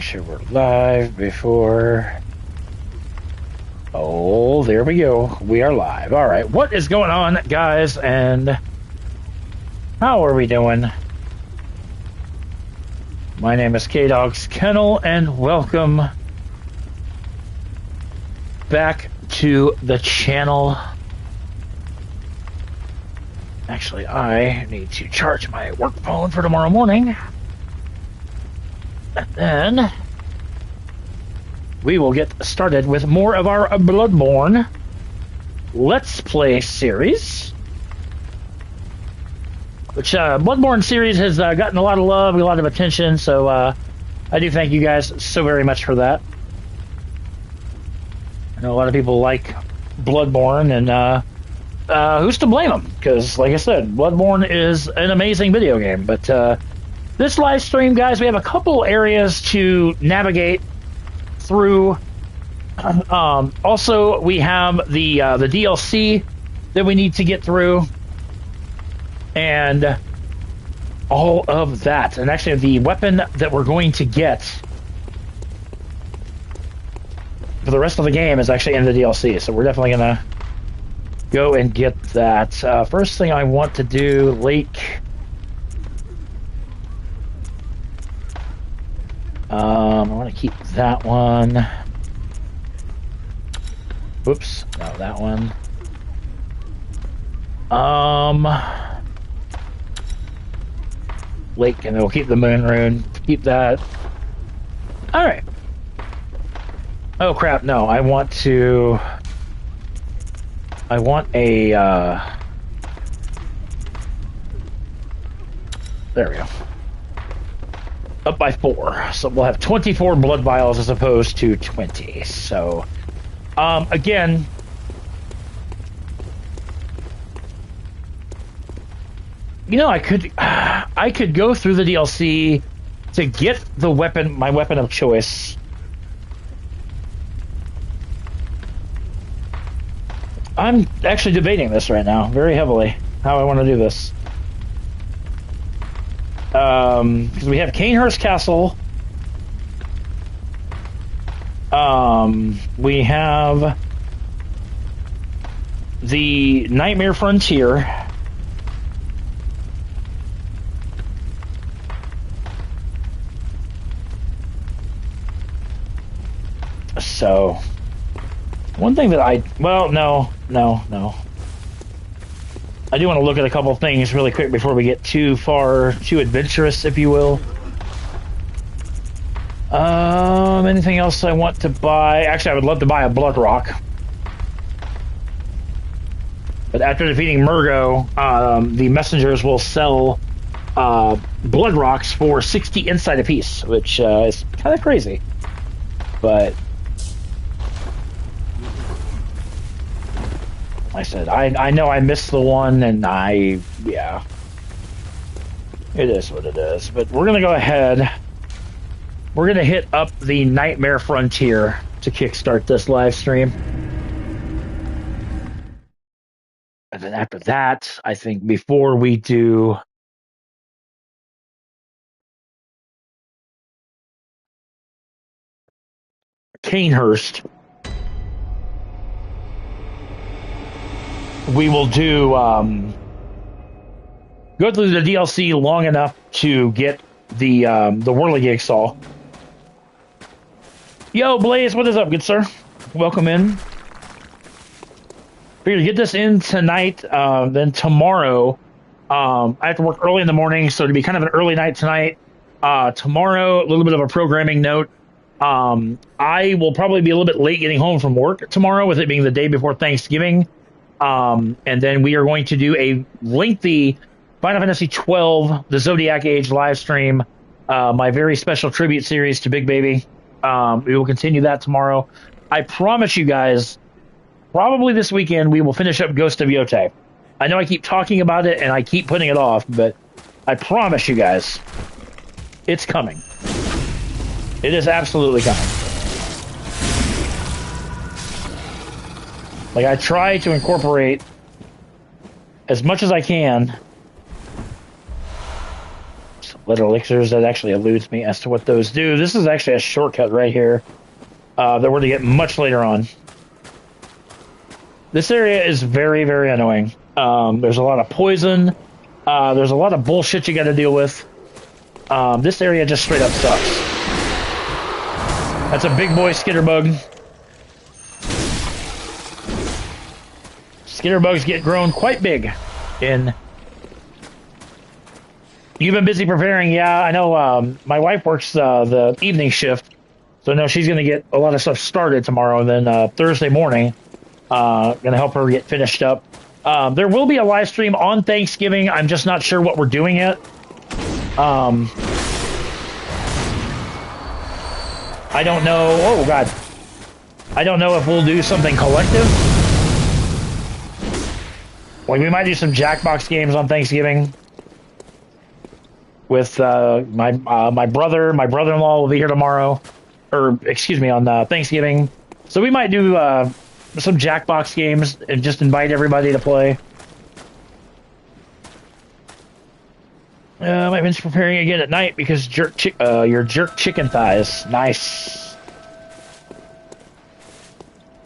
sure we're live before... Oh, there we go. We are live. All right. What is going on, guys? And how are we doing? My name is K-Dog's Kennel, and welcome back to the channel. Actually, I need to charge my work phone for tomorrow morning. And then we will get started with more of our Bloodborne Let's Play series. Which, Bloodborne series has gotten a lot of love, a lot of attention, so I do thank you guys so very much for that. I know a lot of people like Bloodborne, and who's to blame them? Because, like I said, Bloodborne is an amazing video game. But this live stream, guys, we have a couple areas to navigate through. Also, we have the DLC that we need to get through, and all of that. And actually, the weapon that we're going to get for the rest of the game is actually in the DLC, so we're definitely gonna go and get that. First thing I want to do, Lake. I want to keep that one. Whoops, no, that one. Lake, and we'll keep the moon rune. Keep that. All right. Oh crap! No, I want a. There we go. Up by 4, so we'll have 24 blood vials as opposed to 20. So, again, you know, I could go through the DLC to get the weapon, my weapon of choice. I'm actually debating this right now, very heavily, how I want to do this. Because we have Canehurst Castle. We have the Nightmare Frontier. So, one thing that no. I do want to look at a couple things really quick before we get too adventurous, if you will. Anything else I want to buy? Actually, I would love to buy a Blood Rock. But after defeating Murgo, the messengers will sell Blood Rocks for 60 insight apiece, which is kind of crazy. But I said, I know I missed the one, and yeah. It is what it is. But we're going to go ahead. We're going to hit up the Nightmare Frontier to kickstart this live stream. And then after that, I think before we do Canehurst, we will do go through the DLC long enough to get the Whirligig Saw. Yo, Blaze, what is up, good sir? Welcome in. Figured to get this in tonight, then tomorrow. I have to work early in the morning, so to be kind of an early night tonight. Tomorrow, a little bit of a programming note. I will probably be a little bit late getting home from work tomorrow, with it being the day before Thanksgiving. And then we are going to do a lengthy Final Fantasy XII, the Zodiac Age live stream, my very special tribute series to Big Baby. We will continue that tomorrow. I promise you guys, probably this weekend, we will finish up Ghost of Yotei. I know I keep talking about it and I keep putting it off, but I promise you guys, it's coming. It is absolutely coming. Like, I try to incorporate as much as I can. So lead elixirs. That actually eludes me as to what those do. This is actually a shortcut right here that we're to get much later on. This area is very, very annoying. There's a lot of poison. There's a lot of bullshit you got to deal with. This area just straight up sucks. That's a big boy skitterbug. Skitterbugs get grown quite big in... You've been busy preparing. Yeah, I know. My wife works the evening shift, so no, she's going to get a lot of stuff started tomorrow. And then Thursday morning, going to help her get finished up. There will be a live stream on Thanksgiving. I'm just not sure what we're doing yet. I don't know. Oh, God. I don't know if we'll do something collective. Like, we might do some Jackbox games on Thanksgiving. With my brother. My brother-in-law will be here tomorrow. Or, excuse me, on Thanksgiving. So we might do some Jackbox games and just invite everybody to play. My man's preparing again at night because your jerk chicken thighs. Nice.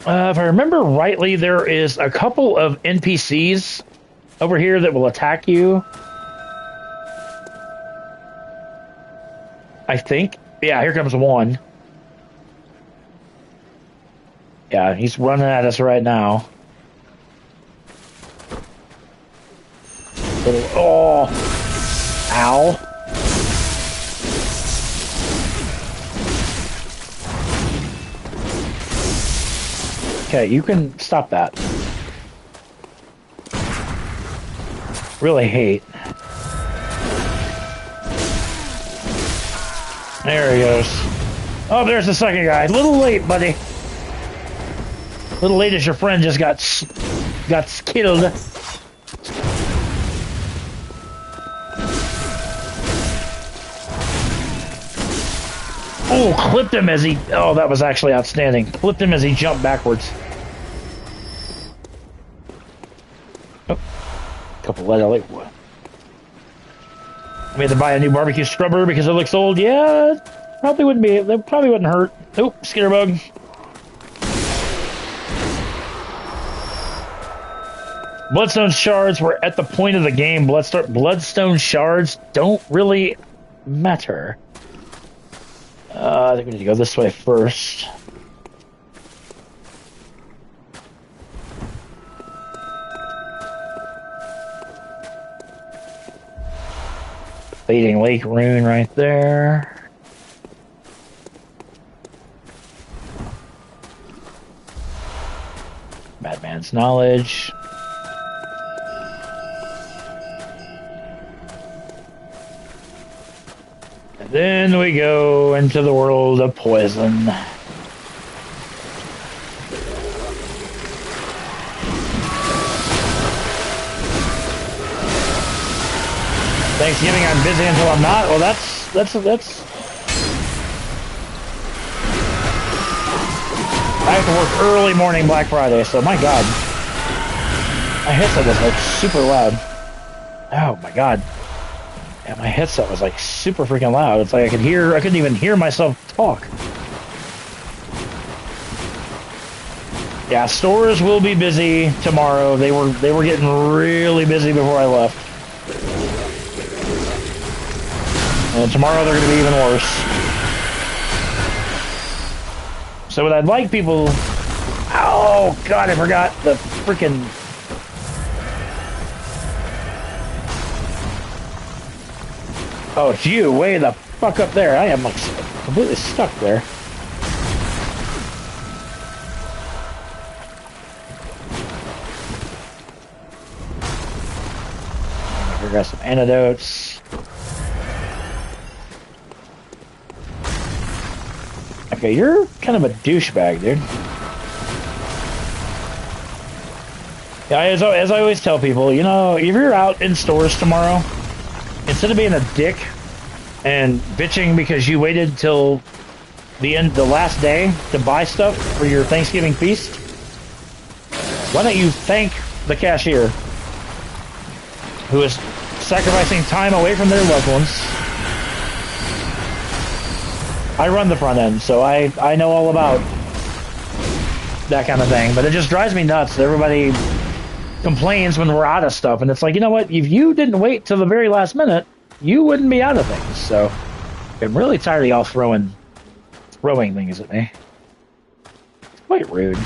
If I remember rightly, there is a couple of NPCs over here that will attack you. I think. Yeah, here comes one. Yeah, he's running at us right now. Little, oh! Ow. Okay, you can stop that. Really hate. There he goes. Oh, there's the second guy. A little late, buddy. A little late as your friend just got killed. Oh, clipped him as he... Oh, that was actually outstanding. Clipped him as he jumped backwards. Oh, couple lead elite. I had to buy a new barbecue scrubber because it looks old. Yeah, probably wouldn't be. That probably wouldn't hurt. Nope, skitterbug. Bloodstone shards were at the point of the game. Bloodstone shards don't really matter. I think we need to go this way first. Fading Lake rune right there. Madman's knowledge. And then we go into the world of poison. Thanksgiving, I'm busy until I'm not. Well, that's. I have to work early morning Black Friday, so my God, my headset is like super loud. Oh my God, yeah, my headset was like super freaking loud. It's like I couldn't even hear myself talk. Yeah, stores will be busy tomorrow. They were getting really busy before I left. And tomorrow they're going to be even worse. So what I'd like people... Oh, God, I forgot the freaking... Oh, it's you, way the fuck up there. I am like completely stuck there. We got some antidotes. Okay, you're kind of a douchebag, dude. Yeah, as I always tell people, you know, if you're out in stores tomorrow, instead of being a dick and bitching because you waited till the last day to buy stuff for your Thanksgiving feast, why don't you thank the cashier who is sacrificing time away from their loved ones I run the front end, so I know all about that kind of thing. But it just drives me nuts. Everybody complains when we're out of stuff, and it's like, you know what? If you didn't wait till the very last minute, you wouldn't be out of things. So I'm really tired of y'all throwing things at me. It's quite rude.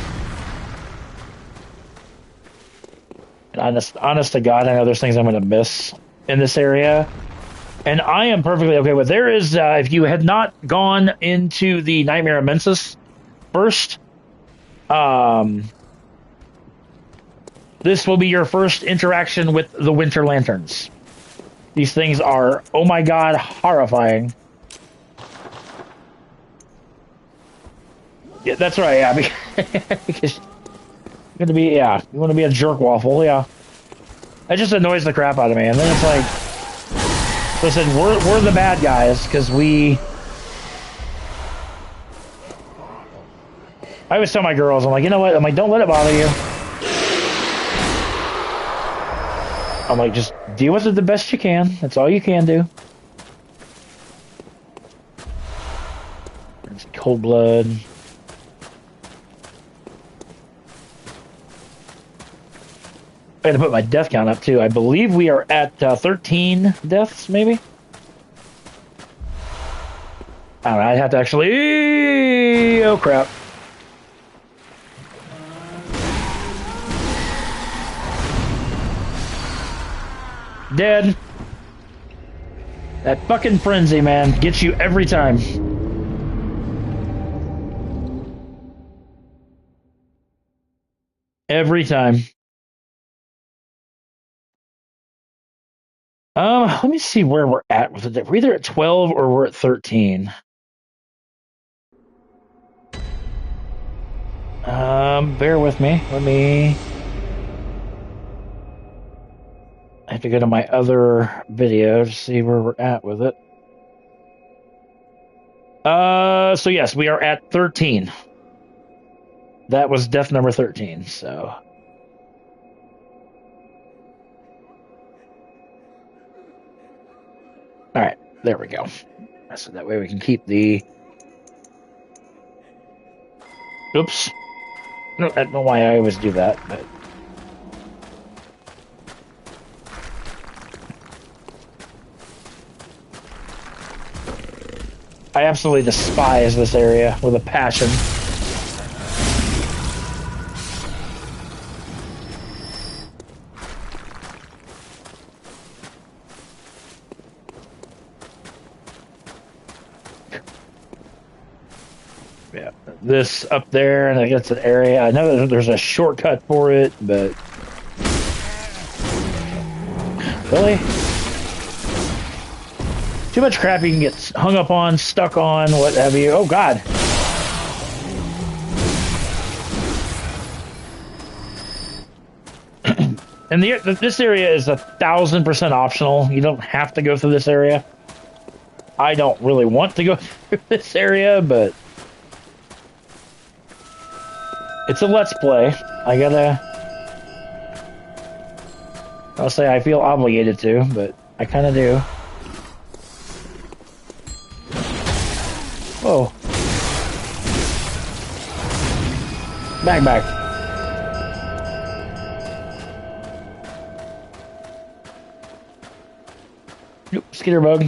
And honest to God, I know there's things I'm going to miss in this area. And I am perfectly okay with. There is, if you had not gone into the Nightmare Immensis first, this will be your first interaction with the Winter Lanterns. These things are, oh my God, horrifying. Yeah, that's right. Yeah, because you're gonna be, yeah, you want to be a jerk waffle, yeah. That just annoys the crap out of me. And then it's like, listen, we're the bad guys because we. I always tell my girls, I'm like, you know what? I'm like, don't let it bother you. I'm like, just deal with it the best you can. That's all you can do. There's cold blood. I had to put my death count up too. I believe we are at 13 deaths, maybe. I don't know. I'd have to actually. Oh crap! Dead. That fucking frenzy, man, gets you every time. Every time. Let me see where we're at with it. We're either at 12 or we're at 13. Bear with me. I have to go to my other video to see where we're at with it. So yes, we are at 13. That was death number 13, so. Alright, there we go. So that way we can keep the... Oops. No, I don't know why I always do that, but... I absolutely despise this area with a passion. Yeah, this up there, and I guess an area. I know there's a shortcut for it, but really, too much crap you can get hung up on, stuck on, what have you. Oh God. And this area is 1,000% optional. You don't have to go through this area. I don't really want to go through this area, but it's a let's play. I'll say I feel obligated to, but I kind of do. Whoa. Back. Nope, skitter bug.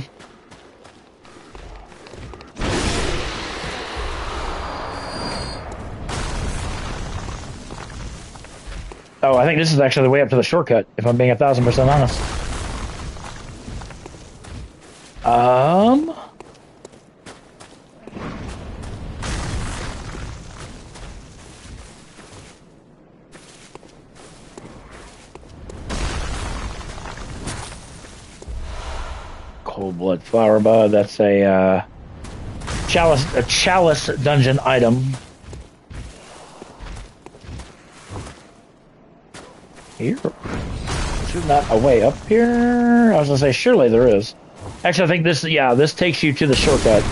Oh, I think this is actually the way up to the shortcut, if I'm being 1,000% honest. Cold blood flower bud. That's a chalice dungeon item. Here? There's not a way up here? I was gonna say, surely there is. Actually, I think this takes you to the shortcut.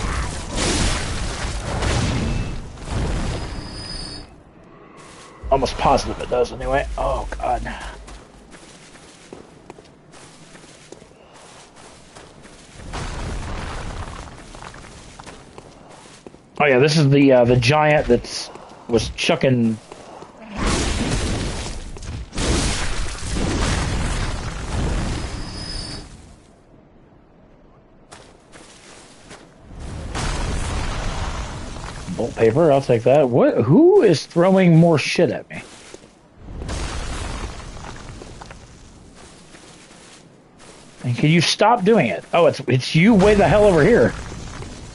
Almost positive it does, anyway. Oh, God. Oh yeah, this is the giant that's was chucking. Bolt paper, I'll take that. What? Who is throwing more shit at me? And can you stop doing it? Oh, it's you way the hell over here.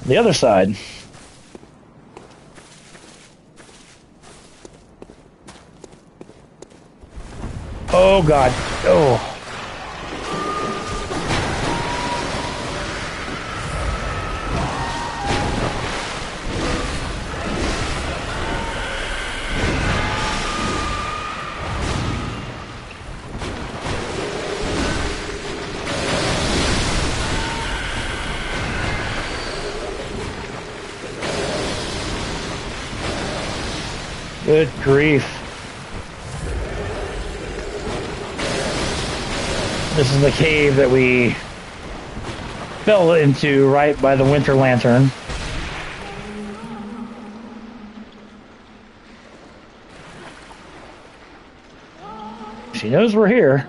The other side. Oh god. Oh. Good grief. This is the cave that we fell into right by the winter lantern. She knows we're here.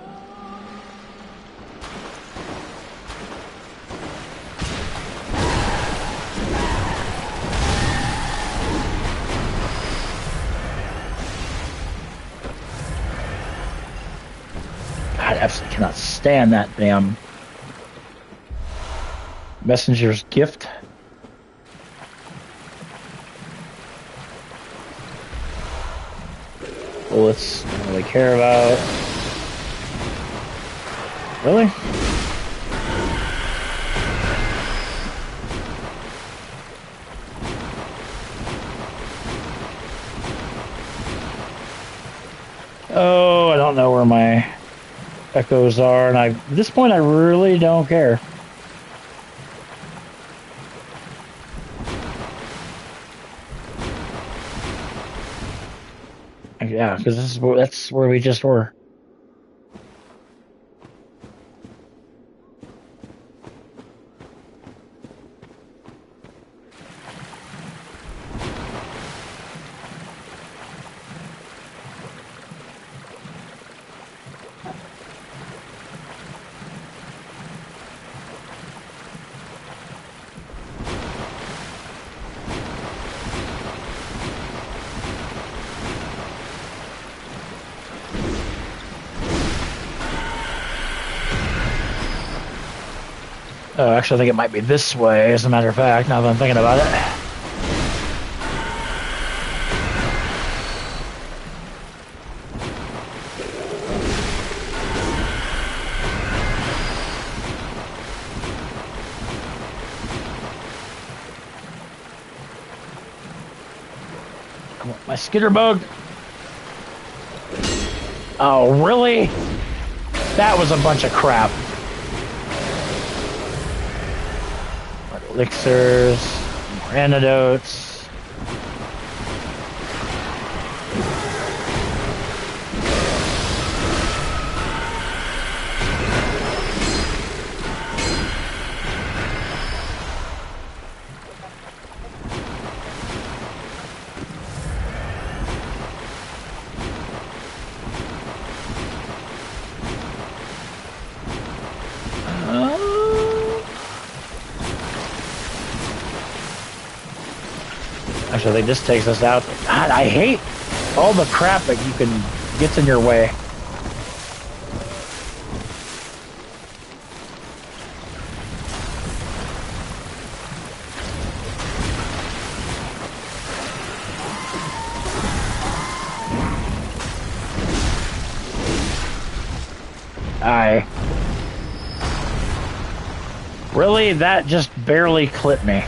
I absolutely cannot stand that damn messenger's gift. Bullets, I don't really care about. Really? Oh, I don't know where my echoes are, and at this point I really don't care. Yeah, because that's where we just were. Oh, actually, I think it might be this way, as a matter of fact, now that I'm thinking about it. Come on, my skitter bug. Oh, really? That was a bunch of crap. Elixirs, more antidotes. Actually, I think this takes us out. God, I hate all the crap that gets in your way. Really? That just barely clipped me.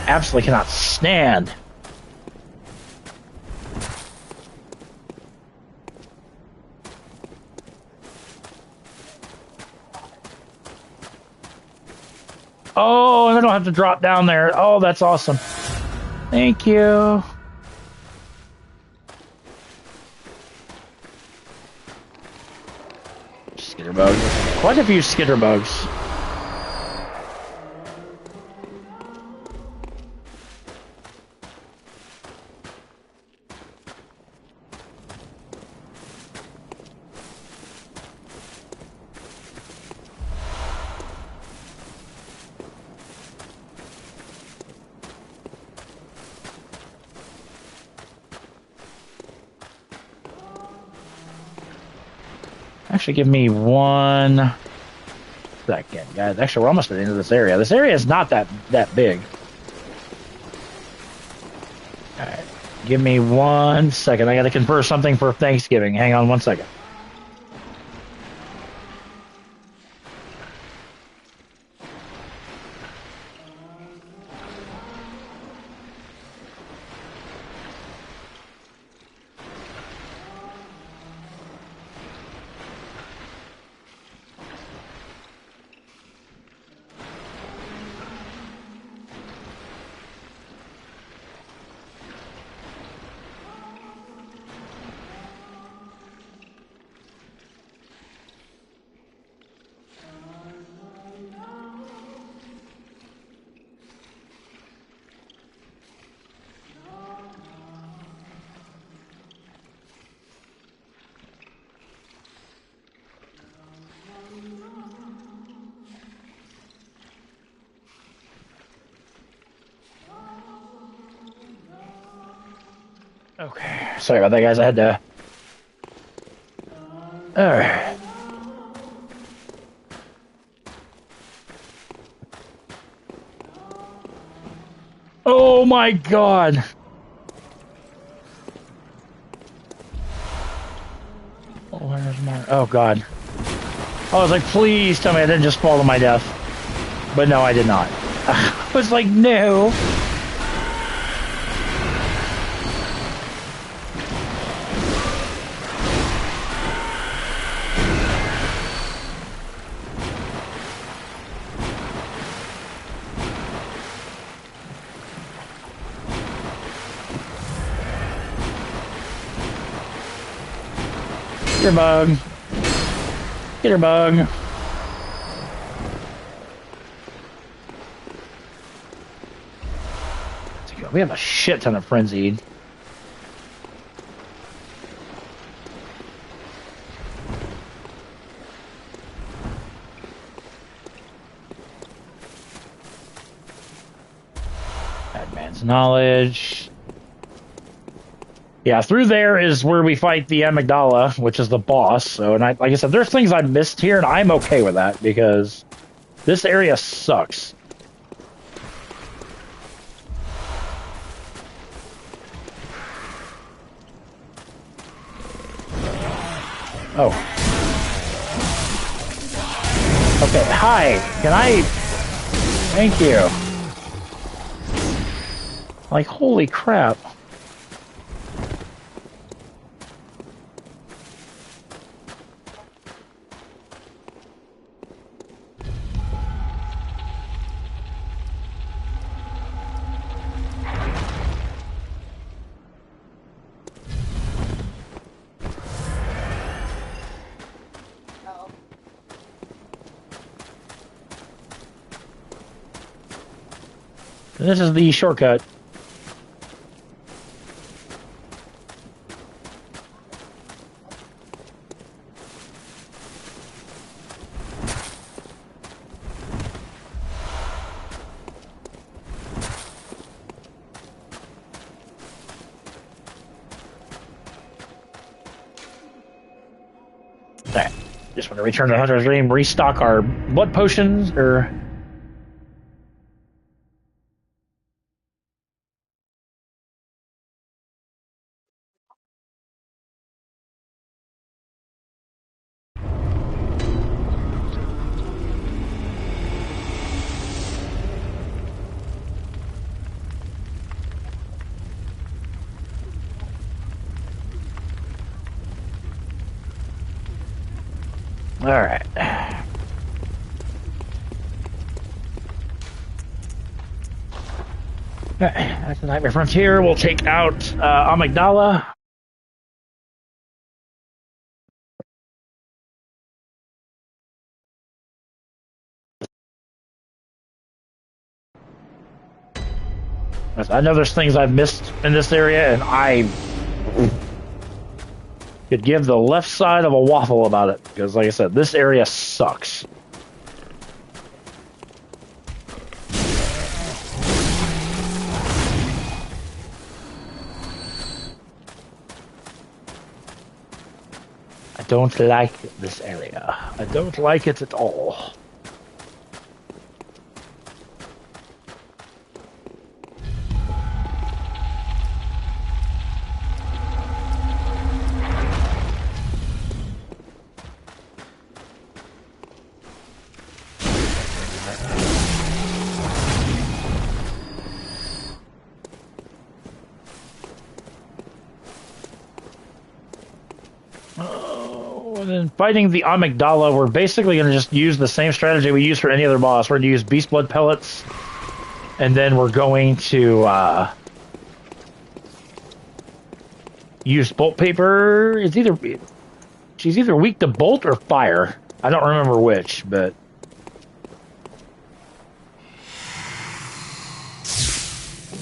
Absolutely cannot stand. Oh, and I don't have to drop down there. Oh, that's awesome. Thank you. Skitterbugs. Quite a few skitterbugs. Actually, give me 1 second, guys. Actually, we're almost at the end of this area. This area is not that big. All right, give me 1 second. I got to convert something for Thanksgiving. Hang on 1 second. Okay, sorry about that, guys. I had to. All right. Oh my God. Oh, where's my? Oh God. I was like, please tell me I didn't just fall to my death. But no, I did not. I was like, no. Get her, bug. Get her, bug. We have a shit ton of frenzied. Advanced knowledge. Yeah, through there is where we fight the amygdala, which is the boss. So, and like I said, there's things I missed here, and I'm okay with that because this area sucks. Oh. Okay, hi. Can I... Thank you. Like, holy crap. This is the shortcut. Alright. Just want to return to Hunter's Dream, restock our blood potions, or... Alright. That's the Nightmare Frontier. We'll take out Amygdala. I know there's things I've missed in this area, and I could give the left side of a waffle about it, because like I said, this area sucks. I don't like this area. I don't like it at all. And then fighting the Amygdala, we're basically going to just use the same strategy we use for any other boss. We're going to use Beast Blood pellets, and then we're going to use Bolt Paper. She's either weak to Bolt or Fire. I don't remember which, but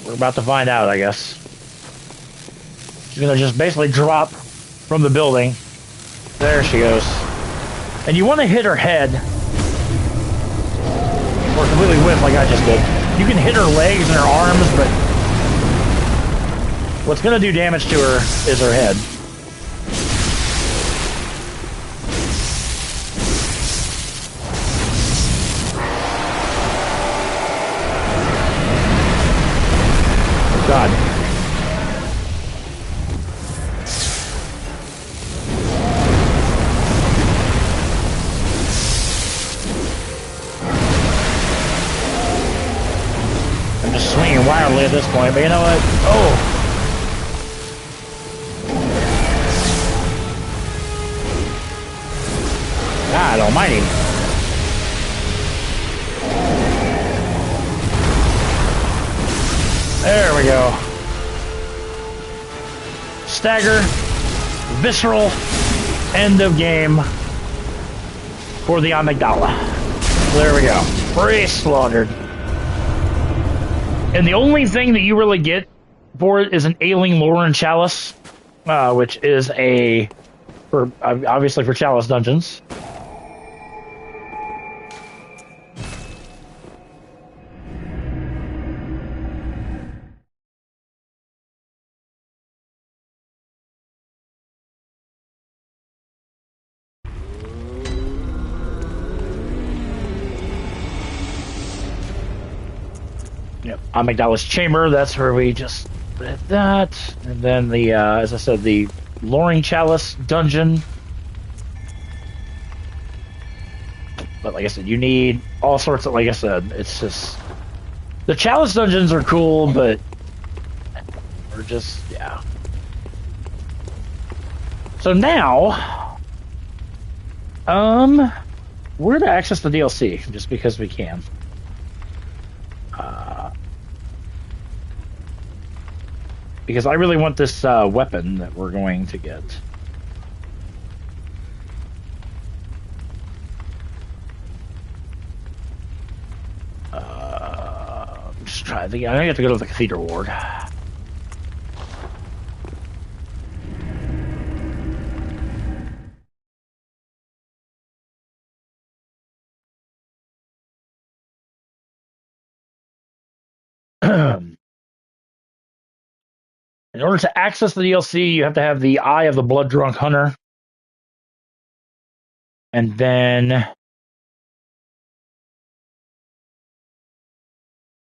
we're about to find out, I guess. She's going to just basically drop from the building. There she goes. And you want to hit her head. Or completely whiff like I just did. You can hit her legs and her arms, but what's going to do damage to her is her head. Oh, God. Swinging wildly at this point, but you know what? Oh! God almighty. There we go. Stagger. Visceral. End of game for the Amygdala. There we go. Pretty slaughtered. And the only thing that you really get for it is an Ailing Lore and Chalice, which is obviously for Chalice dungeons. Yep, Amygdala's Chamber, that's where we just did that. And then the, as I said, the Loring Chalice dungeon. But like I said, you need all sorts of, like I said, it's just... The Chalice dungeons are cool, but... We're just, yeah. So now... we're gonna access the DLC, just because we can. Because I really want this weapon that we're going to get. Just try the. I have to go to the Cathedral Ward. In order to access the DLC, you have to have the Eye of the Blood Drunk Hunter. And then...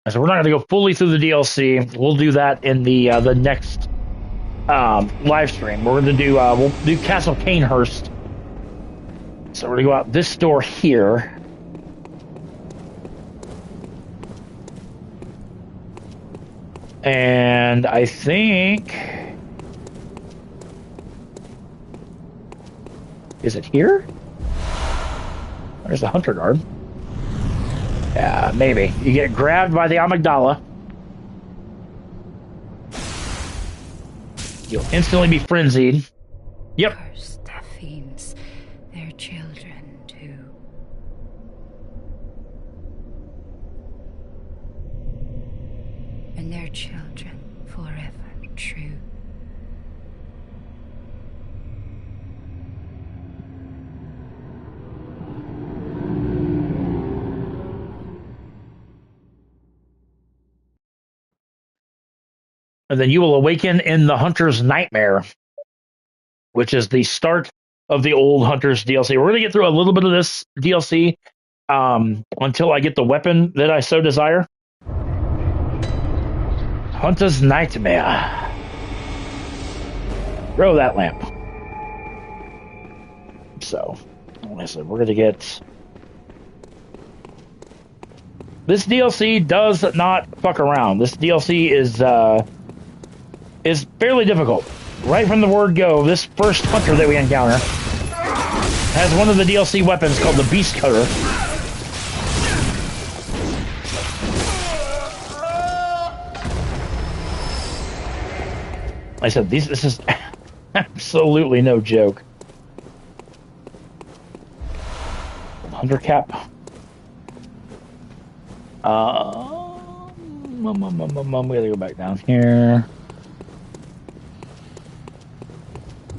So we're not going to go fully through the DLC. We'll do that in the next live stream. We're going to do... we'll do Castle Canehurst. So we're going to go out this door here. And I think... Is it here? There's the Hunter Guard. Yeah, maybe. You get grabbed by the Amygdala. You'll instantly be frenzied. Yep. Cursed fiends, their children too. And their children forever true. And then you will awaken in the Hunter's Nightmare, which is the start of the old Hunter's DLC. We're going to get through a little bit of this DLC until I get the weapon that I so desire. Hunter's Nightmare. Throw that lamp. So, like I said, we're going to get... This DLC does not fuck around. This DLC is fairly difficult. Right from the word go, this first hunter that we encounter has one of the DLC weapons called the Beast Cutter. Like I said, this is absolutely no joke. Hunter cap. We gotta go back down here.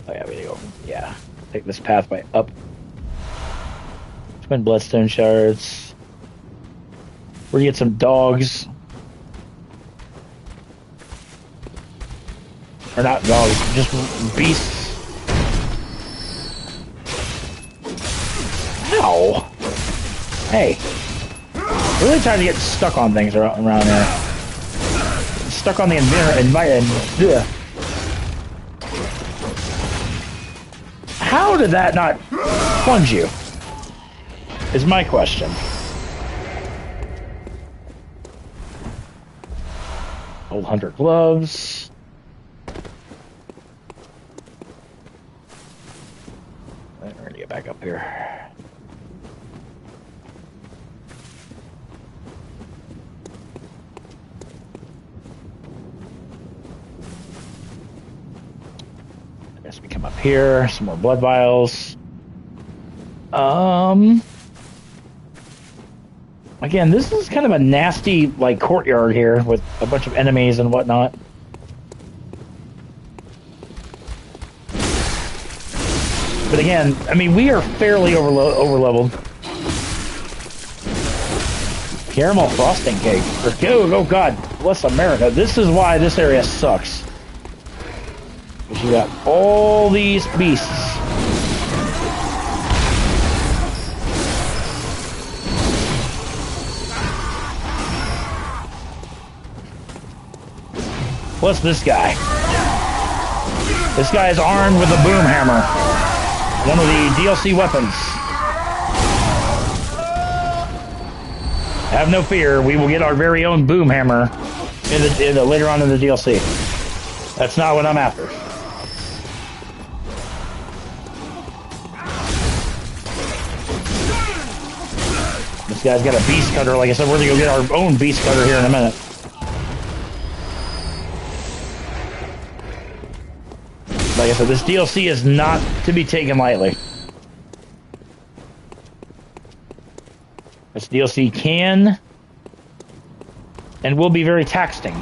Oh yeah, we gotta go. Yeah, take this pathway up. Twin bloodstone shards. We're gonna get some dogs. Or not dogs, just beasts. Ow! Hey. Really trying to get stuck on things around there. Stuck on the environment. How did that not plunge you? Is my question. Old hunter gloves. We're gonna get back up here. As we come up here, some more blood vials. Again, this is kind of a nasty, like, courtyard here with a bunch of enemies and whatnot. But again, I mean, we are fairly over-leveled. Caramel frosting cake. Oh, God, bless America. This is why this area sucks. You got all these beasts. Plus this guy. This guy is armed with a boom hammer. One of the DLC weapons. Have no fear, we will get our very own boom hammer later on in the DLC. That's not what I'm after. This guy's got a beast cutter. Like I said, we're going to go get our own beast cutter here in a minute. Like I said, this DLC is not to be taken lightly. This DLC can and will be very taxing.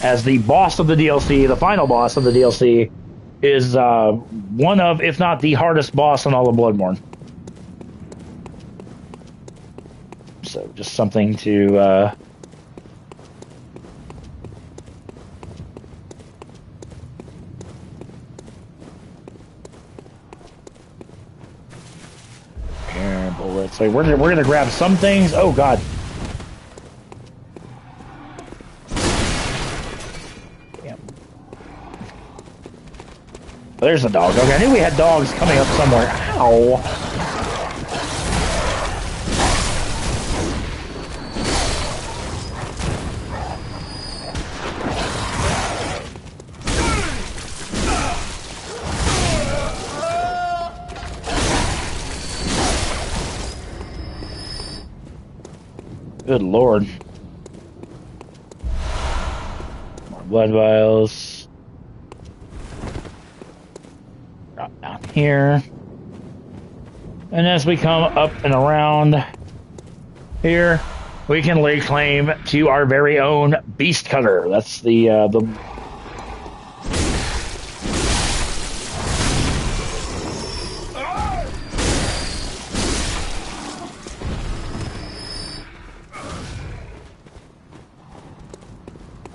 As the boss of the DLC, the final boss of the DLC, is one of, if not the hardest boss in all of Bloodborne. So, just something to... bullets. So we're gonna grab some things. Oh God. Damn. There's a dog. Okay, I knew we had dogs coming up somewhere. Ow. Good lord. More blood vials. Drop down here. And as we come up and around here, we can lay claim to our very own beast cutter. That's the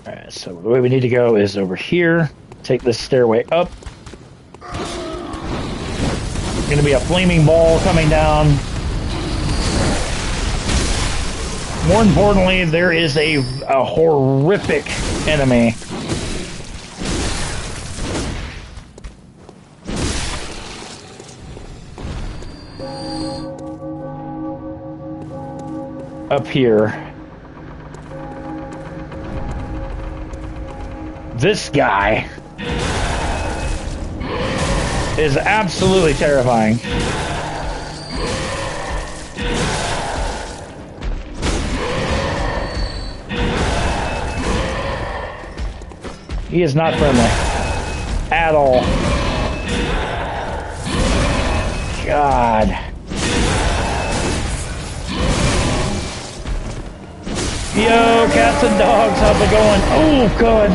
Alright, so the way we need to go is over here. Take this stairway up. Going to be a flaming ball coming down. More importantly, there is a horrific enemy. Up here. This guy is absolutely terrifying. He is not friendly at all. God. Yo, cats and dogs, how's it going? Oh, God.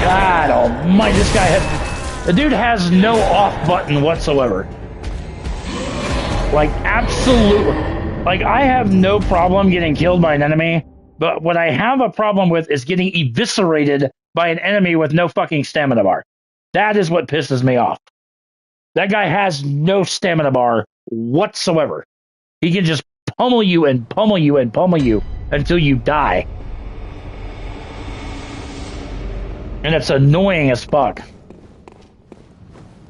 God almighty, this guy has... The dude has no off button whatsoever. Like, absolutely. Like, I have no problem getting killed by an enemy, but what I have a problem with is getting eviscerated by an enemy with no fucking stamina bar. That is what pisses me off. That guy has no stamina bar whatsoever. He can just pummel you and pummel you and pummel you until you die. And it's annoying as fuck.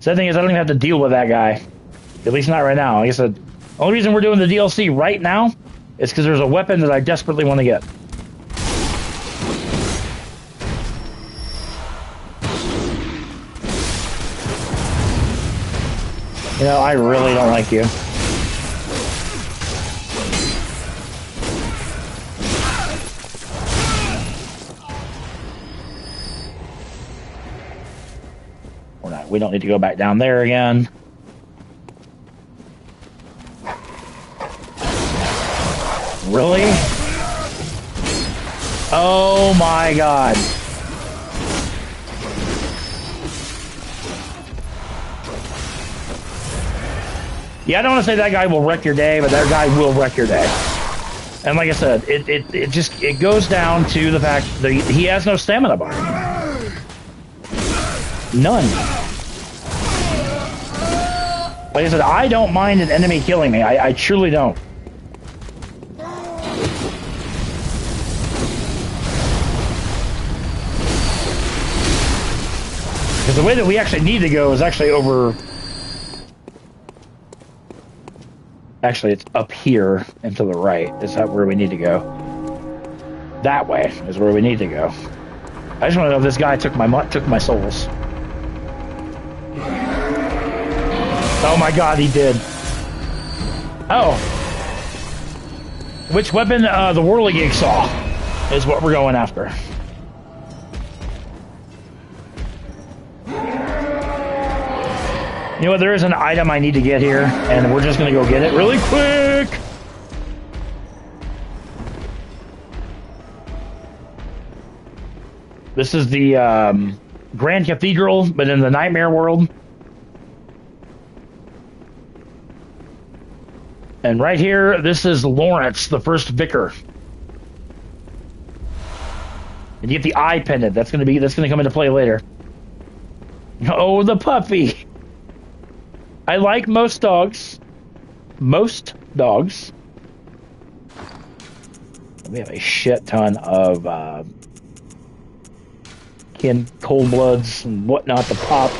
Sad thing is, I don't even have to deal with that guy. At least not right now. Like I said, the only reason we're doing the DLC right now is because there's a weapon that I desperately want to get. You know, I really don't like you. We don't need to go back down there again. Really? Oh my God. Yeah, I don't want to say that guy will wreck your day, but that guy will wreck your day. And like I said, it goes down to the fact that he has no stamina bar. None. Like I said, I don't mind an enemy killing me. I truly don't. Because the way that we actually need to go is actually over... Actually, it's up here and to the right. Is that where we need to go? That way is where we need to go. I just want to know if this guy took my souls. Oh my God, he did. Oh. Which weapon? The Whirligig Saw is what we're going after. You know what? There is an item I need to get here, and we're just going to go get it really quick. This is the Grand Cathedral, but in the Nightmare world. And right here, this is Lawrence, the first vicar. And you get the eye pendant. That's gonna come into play later. Oh, the puppy. I like most dogs. Most dogs. We have a shit ton of cold bloods and whatnot to pop.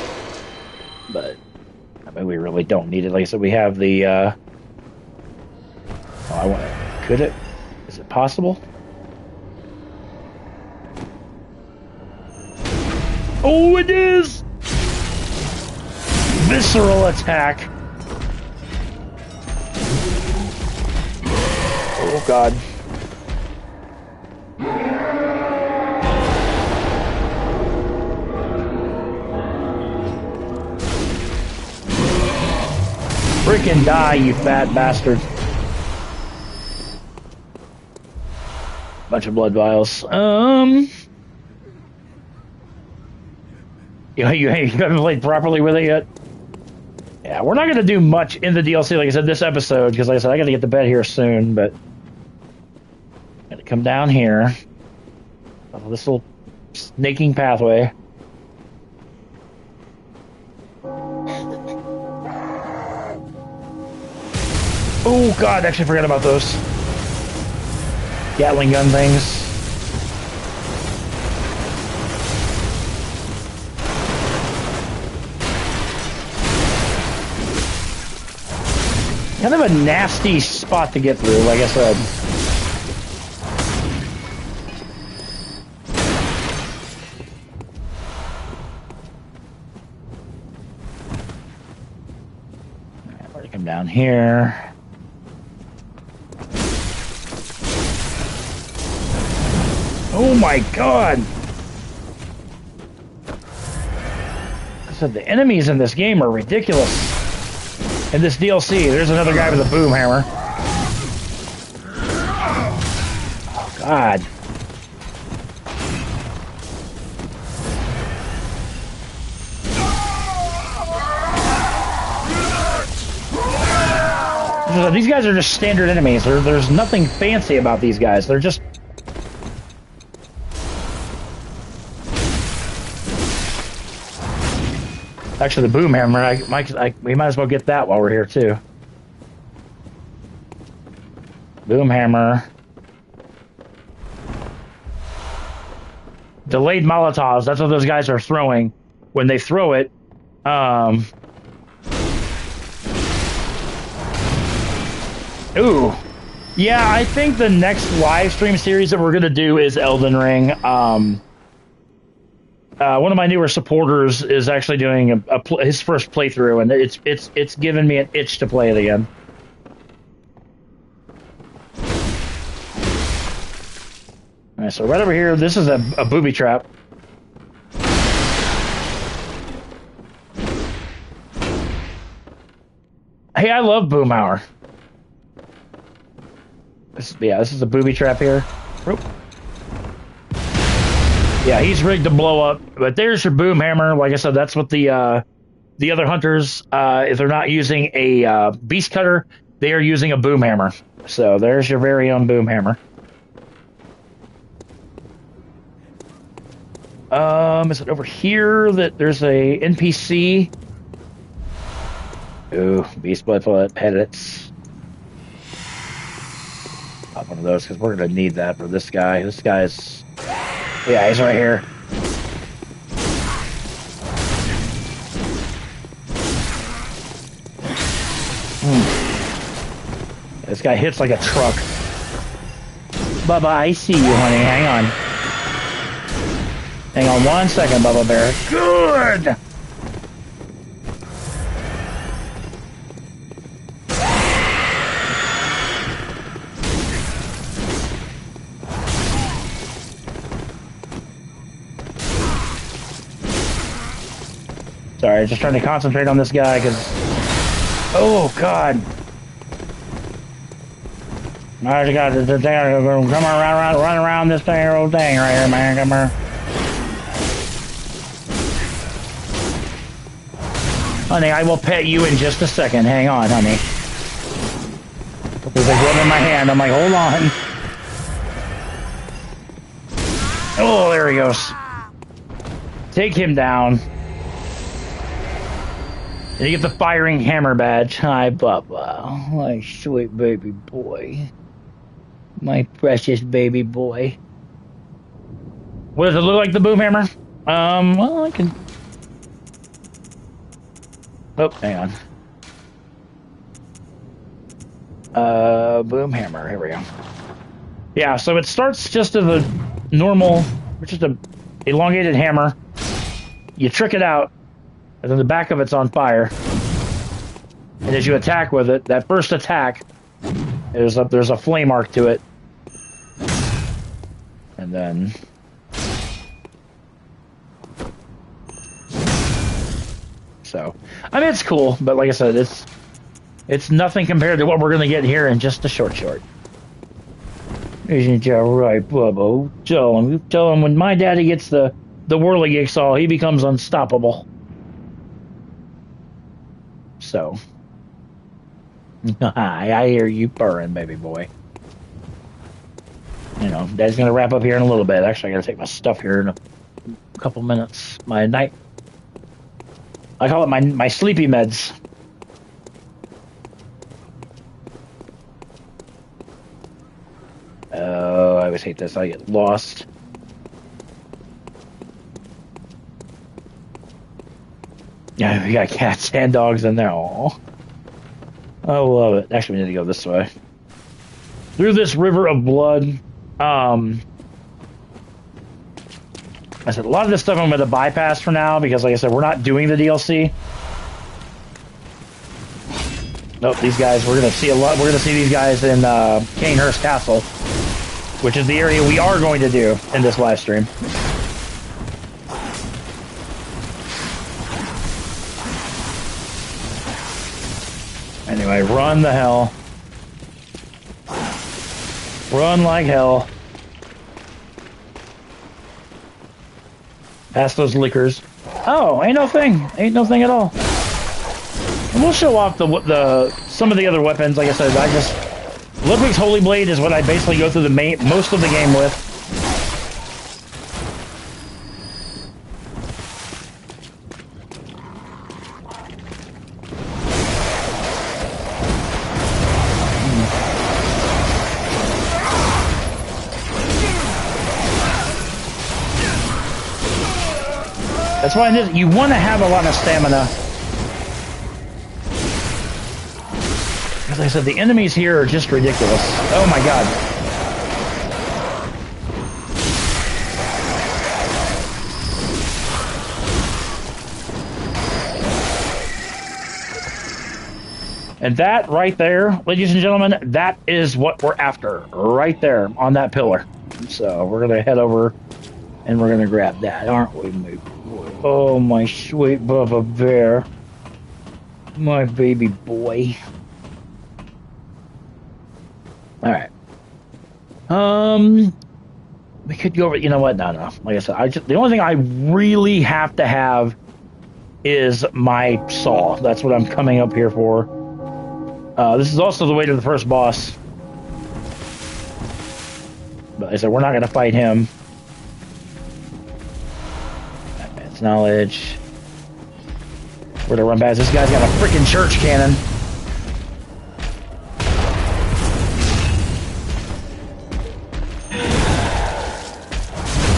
But I mean, we really don't need it. Like I said, we have the could it? Is it possible? Oh, it is! Visceral attack. Oh, God. Freaking die, you fat bastard. Bunch of blood vials. You haven't played properly with it yet? Yeah, we're not going to do much in the DLC, like I said, this episode, because like I said, I got to get to bed here soon, but I'm going to come down here. Oh, this little snaking pathway. Oh, God, I actually forgot about those Gatling gun things. Kind of a nasty spot to get through, like I said. Alright, we're gonna come down here. Oh my God! I said the enemies in this game are ridiculous. In this DLC, there's another guy with a boom hammer. Oh, God. These guys are just standard enemies. There's nothing fancy about these guys. They're just... Actually, the boom hammer, we might as well get that while we're here, too. Boom hammer. Delayed Molotovs, that's what those guys are throwing. When they throw it, Ooh. Yeah, I think the next live stream series that we're going to do is Elden Ring. One of my newer supporters is actually doing his first playthrough, and it's given me an itch to play it again. All right, so right over here, this is a booby trap. Hey, I love Boomhauer. This is a booby trap here. Oop. Yeah, he's rigged to blow up. But there's your boom hammer. Like I said, that's what the other hunters, if they're not using a beast cutter, they are using a boom hammer. So there's your very own boom hammer. Is it over here that there's a NPC? Ooh, beast blood pellets. Pop one of those because we're gonna need that for this guy. This guy's. Yeah, he's right here. This guy hits like a truck. Bubba, I see you, honey. Hang on. Hang on 1 second, Bubba Bear. Good! Sorry, just trying to concentrate on this guy, because... Oh, God. I just got to come run around this thing right here, man. Come here. Honey, I will pet you in just a second. Hang on, honey. There's a glove in my hand. I'm like, hold on. Oh, there he goes. Take him down. And you get the firing hammer badge. Hi, Bubba. My sweet baby boy. My precious baby boy. What does it look like, the boom hammer? Well, I can... Oh, hang on. Boom hammer. Here we go. Yeah, so it starts just as a normal, just a elongated hammer. you trick it out, and then the back of it's on fire. And as you attack with it, that first attack, there's a flame arc to it. And then... So, I mean, it's cool, but like I said, it's nothing compared to what we're going to get here in just a short. Isn't that right, Bubba? Tell him when my daddy gets the whirligig-saw, he becomes unstoppable. So, I hear you purring, baby boy. You know, Dad's going to wrap up here in a little bit. Actually, I got to take my stuff here in a couple minutes. My night... I call it my sleepy meds. Oh, I always hate this. I get lost. Yeah, we got cats and dogs in there. Aww. I love it. Actually, we need to go this way. Through this river of blood. I said a lot of this stuff I'm going to bypass for now because, like I said, we're not doing the DLC. Nope, these guys, we're going to see a lot. We're going to see these guys in Canehurst Castle, which is the area we are going to do in this live stream. Anyway, run the hell. Run like hell. Pass those liquors. Oh, ain't no thing. Ain't no thing at all. And we'll show off some of the other weapons. Like I said, Ludwig's Holy Blade is what I basically go through most of the game with. That's why you want to have a lot of stamina. As I said, the enemies here are just ridiculous. Oh my god. And that right there, ladies and gentlemen, that is what we're after. Right there on that pillar. So we're going to head over and we're going to grab that, aren't we, my boy? Oh, my sweet Bubba Bear. My baby boy. Alright. We could go over... You know what? No. Like I said, the only thing I really have to have is my saw. That's what I'm coming up here for. This is also the way to the first boss. But like I said, we're not going to fight him. Advanced knowledge. We're gonna run past. This guy's got a freaking church cannon.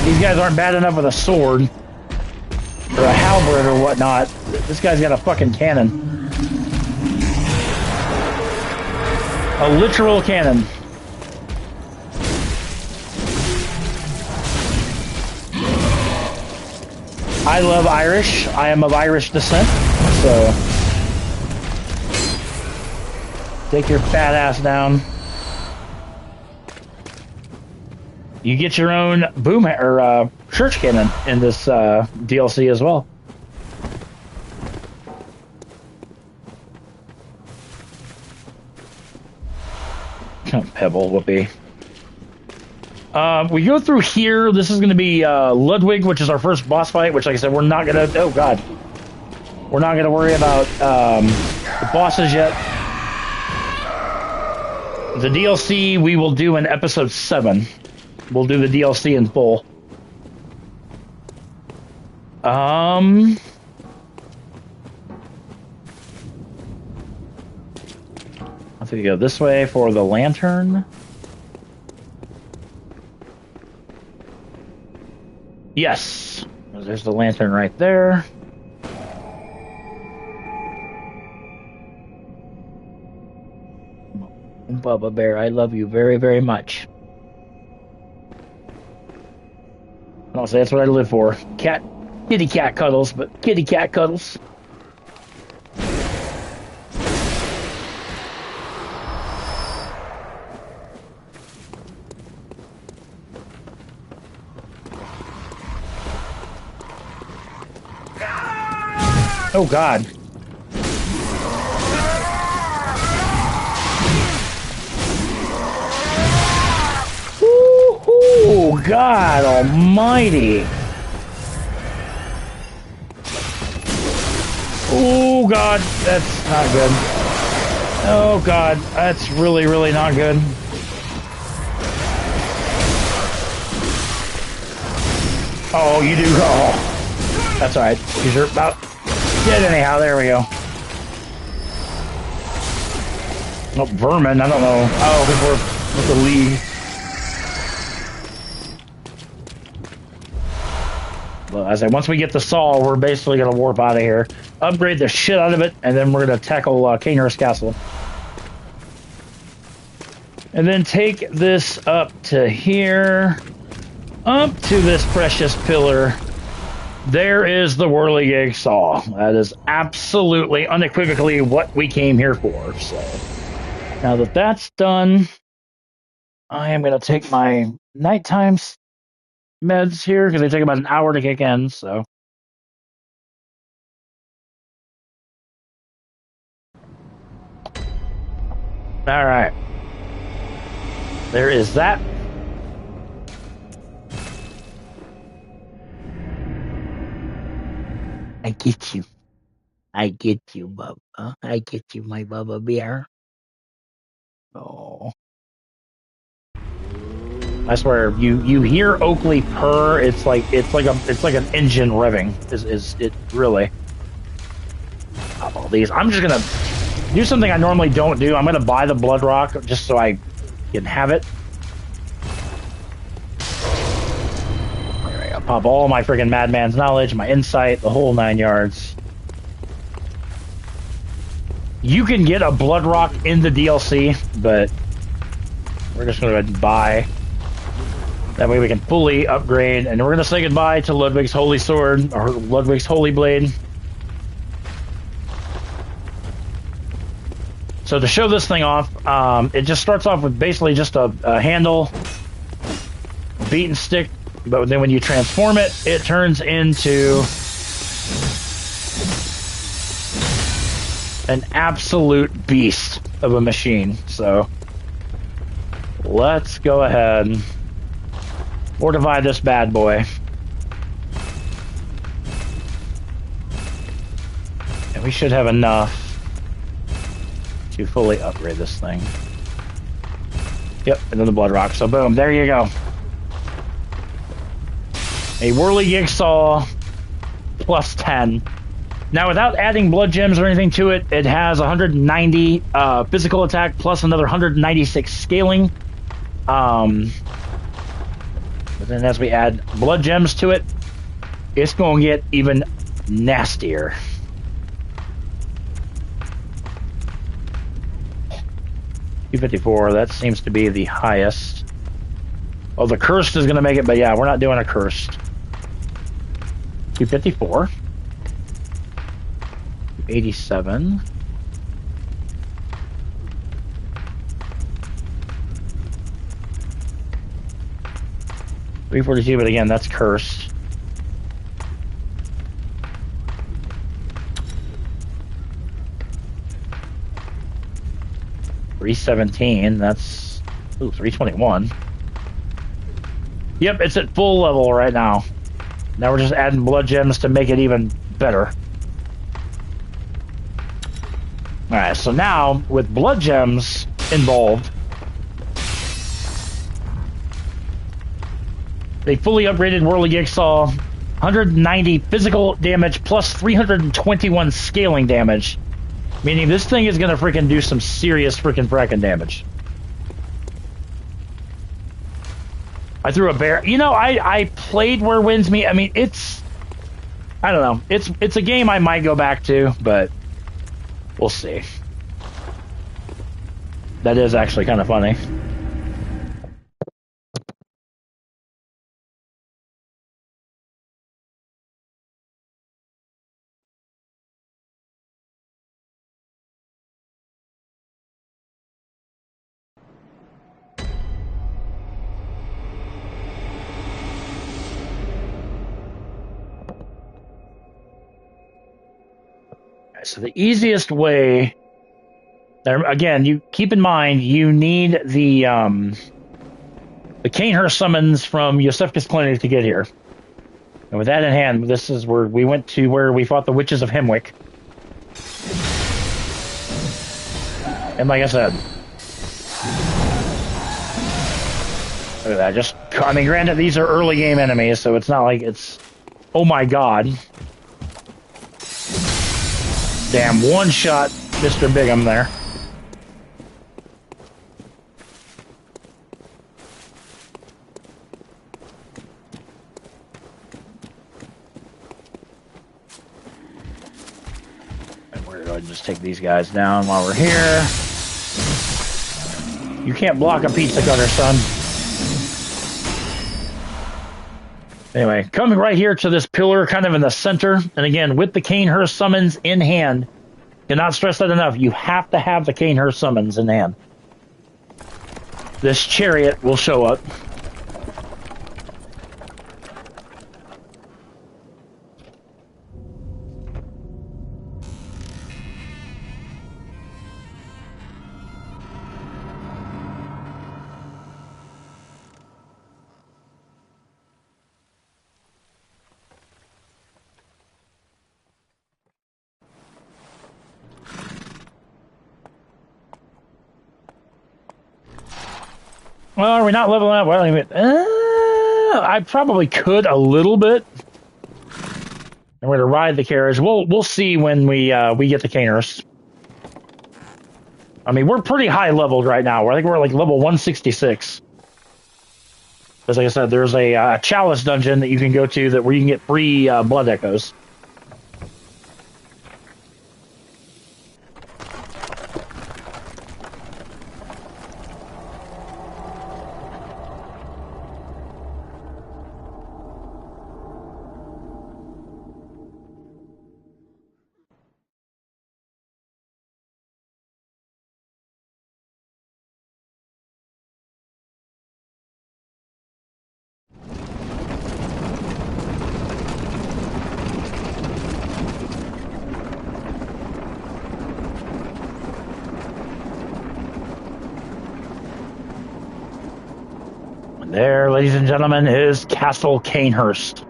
These guys aren't bad enough with a sword or a halberd or whatnot. This guy's got a fucking cannon. A literal cannon. I love Irish. I am of Irish descent, so take your fat ass down. You get your own boom or church cannon in this DLC as well. Pebble, whoopee. We go through here. This is going to be Ludwig, which is our first boss fight, which, like I said, we're not going to... Oh, God. We're not going to worry about the bosses yet. The DLC we will do in episode 7. We'll do the DLC in full. I think we go this way for the lantern. Yes, there's the lantern right there. Bubba Bear, I love you very, very much. I'll say that's what I live for. Cat Kitty cat cuddles, but kitty cat cuddles. Oh God. Oh God almighty. Oh God, that's not good. Oh God, that's really, really not good. Oh, you do. Oh, that's all right. These are about dead anyhow. There we go. Oh, vermin. I don't know. Oh, because we're with the league. Well, as I once we get the saw, we're basically gonna warp out of here, upgrade the shit out of it, and then we're gonna tackle Kaner's castle, and then take this up to here, up to this precious pillar. There is the whirligig saw. That is absolutely, unequivocally what we came here for. So now that that's done, I am gonna take my nighttime meds here because they take about an hour to kick in. So. All right. There is that. I get you. I get you, Bubba. I get you, my Bubba bear. Oh. I swear, you hear Oakley purr. It's like an engine revving. Is it really? Pop all these. I'm just gonna do something I normally don't do. I'm gonna buy the blood rock just so I can have it. There we go. Pop all my freaking madman's knowledge, my insight, the whole 9 yards. You can get a blood rock in the DLC, but we're just gonna buy. That way we can fully upgrade, and we're going to say goodbye to Ludwig's Holy Sword, or Ludwig's Holy Blade. So to show this thing off, it just starts off with basically just a handle, beat and stick, but then when you transform it, it turns into an absolute beast of a machine. So let's go ahead. Fortify this bad boy. And we should have enough to fully upgrade this thing. Yep, and then the blood rock. So boom, there you go. A whirligig saw plus 10. Now without adding blood gems or anything to it, it has 190 physical attack plus another 196 scaling. But then as we add blood gems to it, it's going to get even nastier. $254, that seems to be the highest. Oh, the cursed is going to make it, but yeah, we're not doing a cursed. 254. 87. $342, but again, that's cursed. $317, that's... Ooh, $321. Yep, it's at full level right now. Now we're just adding blood gems to make it even better. Alright, so now, with blood gems involved, they fully upgraded whirligig saw, 190 physical damage plus 321 scaling damage. Meaning this thing is gonna freaking do some serious fracking damage. I threw a bear. You know, I played Where Winds Meet. I mean, it's... I don't know. It's a game I might go back to, but we'll see. That is actually kind of funny. So the easiest way, there again, you keep in mind you need the Canehurst summons from Yosefka's clinic to get here. And with that in hand, this is where we went to where we fought the witches of Hemwick. And like I said, look at that. I mean, granted, these are early game enemies, so it's not like it's, oh my god. Damn, one shot Mr. Bigham there. And we're going to just take these guys down while we're here. You can't block a pizza cutter, son. Anyway, coming right here to this pillar, kind of in the center, and again, with the Canehurst summons in hand, cannot stress that enough, you have to have the Canehurst summons in hand. This chariot will show up. Well, are we not leveling up? Well, I probably could a little bit. And we're to ride the carriage. We'll see when we get the Canehurst. I mean, we're pretty high leveled right now. I think we're like level 166. Because like I said, there's a chalice dungeon that you can go to where you can get free blood echoes. There, ladies and gentlemen, is Castle Canehurst.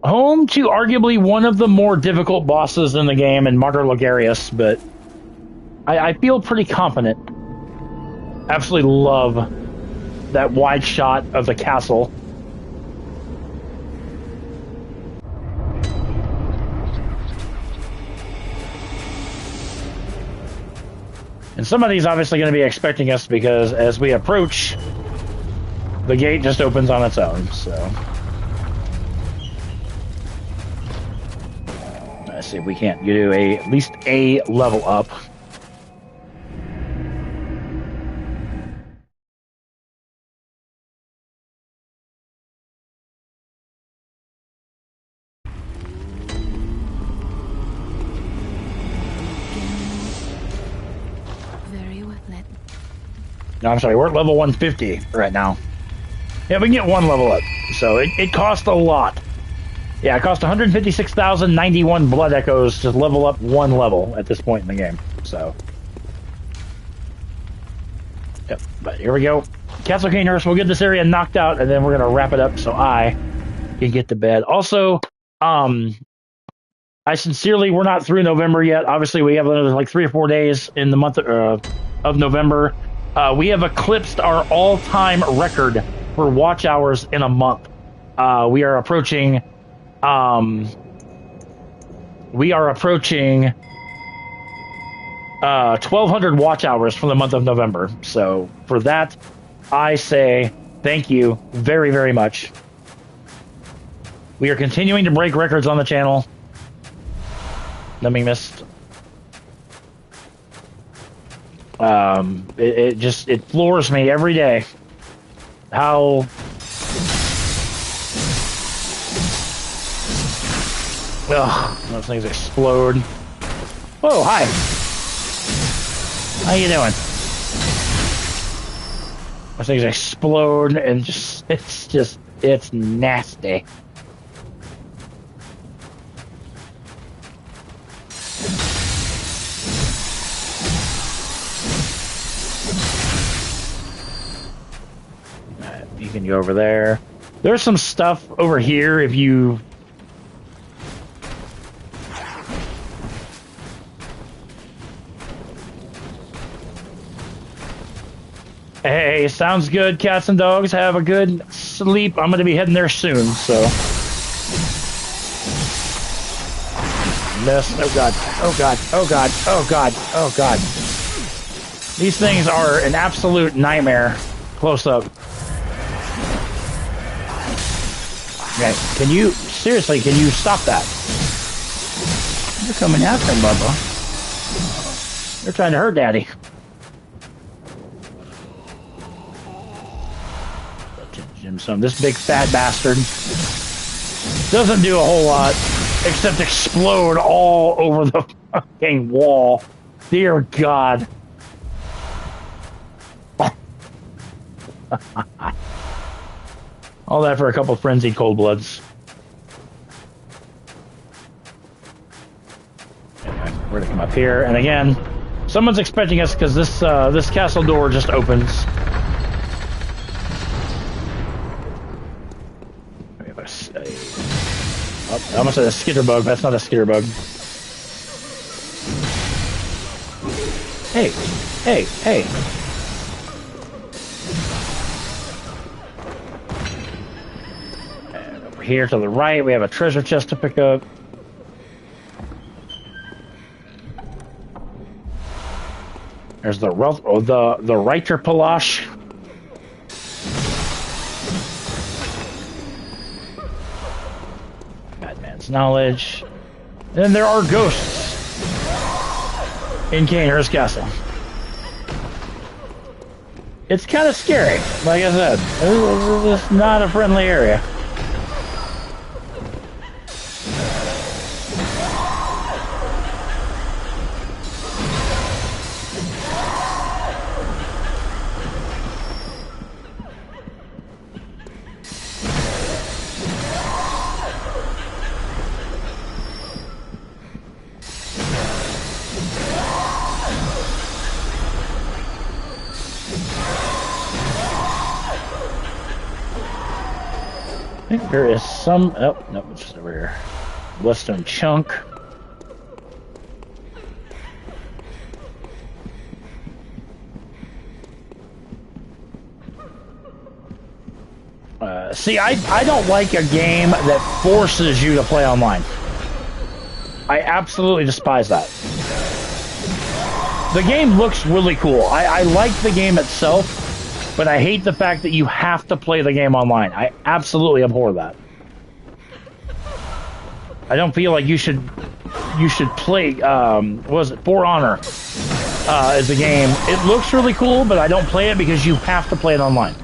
Home to arguably one of the more difficult bosses in the game in Martyr Logarius, but I feel pretty confident. Absolutely love that wide shot of the castle. And somebody's obviously going to be expecting us because as we approach, the gate just opens on its own, so. Let's see if we can't do at least a level up. No, I'm sorry, we're at level 150 right now. Yeah, we can get one level up. So it costs a lot. Yeah, it costs 156,091 blood echoes to level up one level at this point in the game. So. Yep, but here we go. Castle Canehurst, we'll get this area knocked out, and then we're going to wrap it up so I can get to bed. Also, I sincerely, we're not through November yet. Obviously, we have another like 3 or 4 days in the month of November. We have eclipsed our all-time record for watch hours in a month. We are approaching 1,200 watch hours for the month of November. So for that, I say thank you very, very much. We are continuing to break records on the channel. Nothing missed. It floors me every day how those things explode. Whoa, hi. How you doing? Those things explode and it's nasty. You can go over there. There's some stuff over here if you... Hey, sounds good, cats and dogs. Have a good sleep. I'm going to be heading there soon, so... This. Oh, God. Oh, God. Oh, God. Oh, God. Oh, God. These things are an absolute nightmare. Close up. Okay, can you... Seriously, can you stop that? You're coming after him, Bubba. They're trying to hurt Daddy. This big fat bastard doesn't do a whole lot except explode all over the fucking wall. Dear God. All that for a couple frenzied cold bloods. Anyway, we're gonna come up here, and again, someone's expecting us because this castle door just opens. I almost said a skitterbug. That's not a skitterbug. Hey, hey, hey. And over here to the right, we have a treasure chest to pick up. There's the Reiter Palace. Knowledge. And there are ghosts in Cainhurst Castle. It's kind of scary, like I said. It's not a friendly area. I think there is some... Oh, no, it's just over here. Bloodstone chunk. See, I don't like a game that forces you to play online. I absolutely despise that. The game looks really cool. I like the game itself. But I hate the fact that you have to play the game online. I absolutely abhor that. I don't feel like you should play, what was it, For Honor is a game. It looks really cool, but I don't play it because you have to play it online.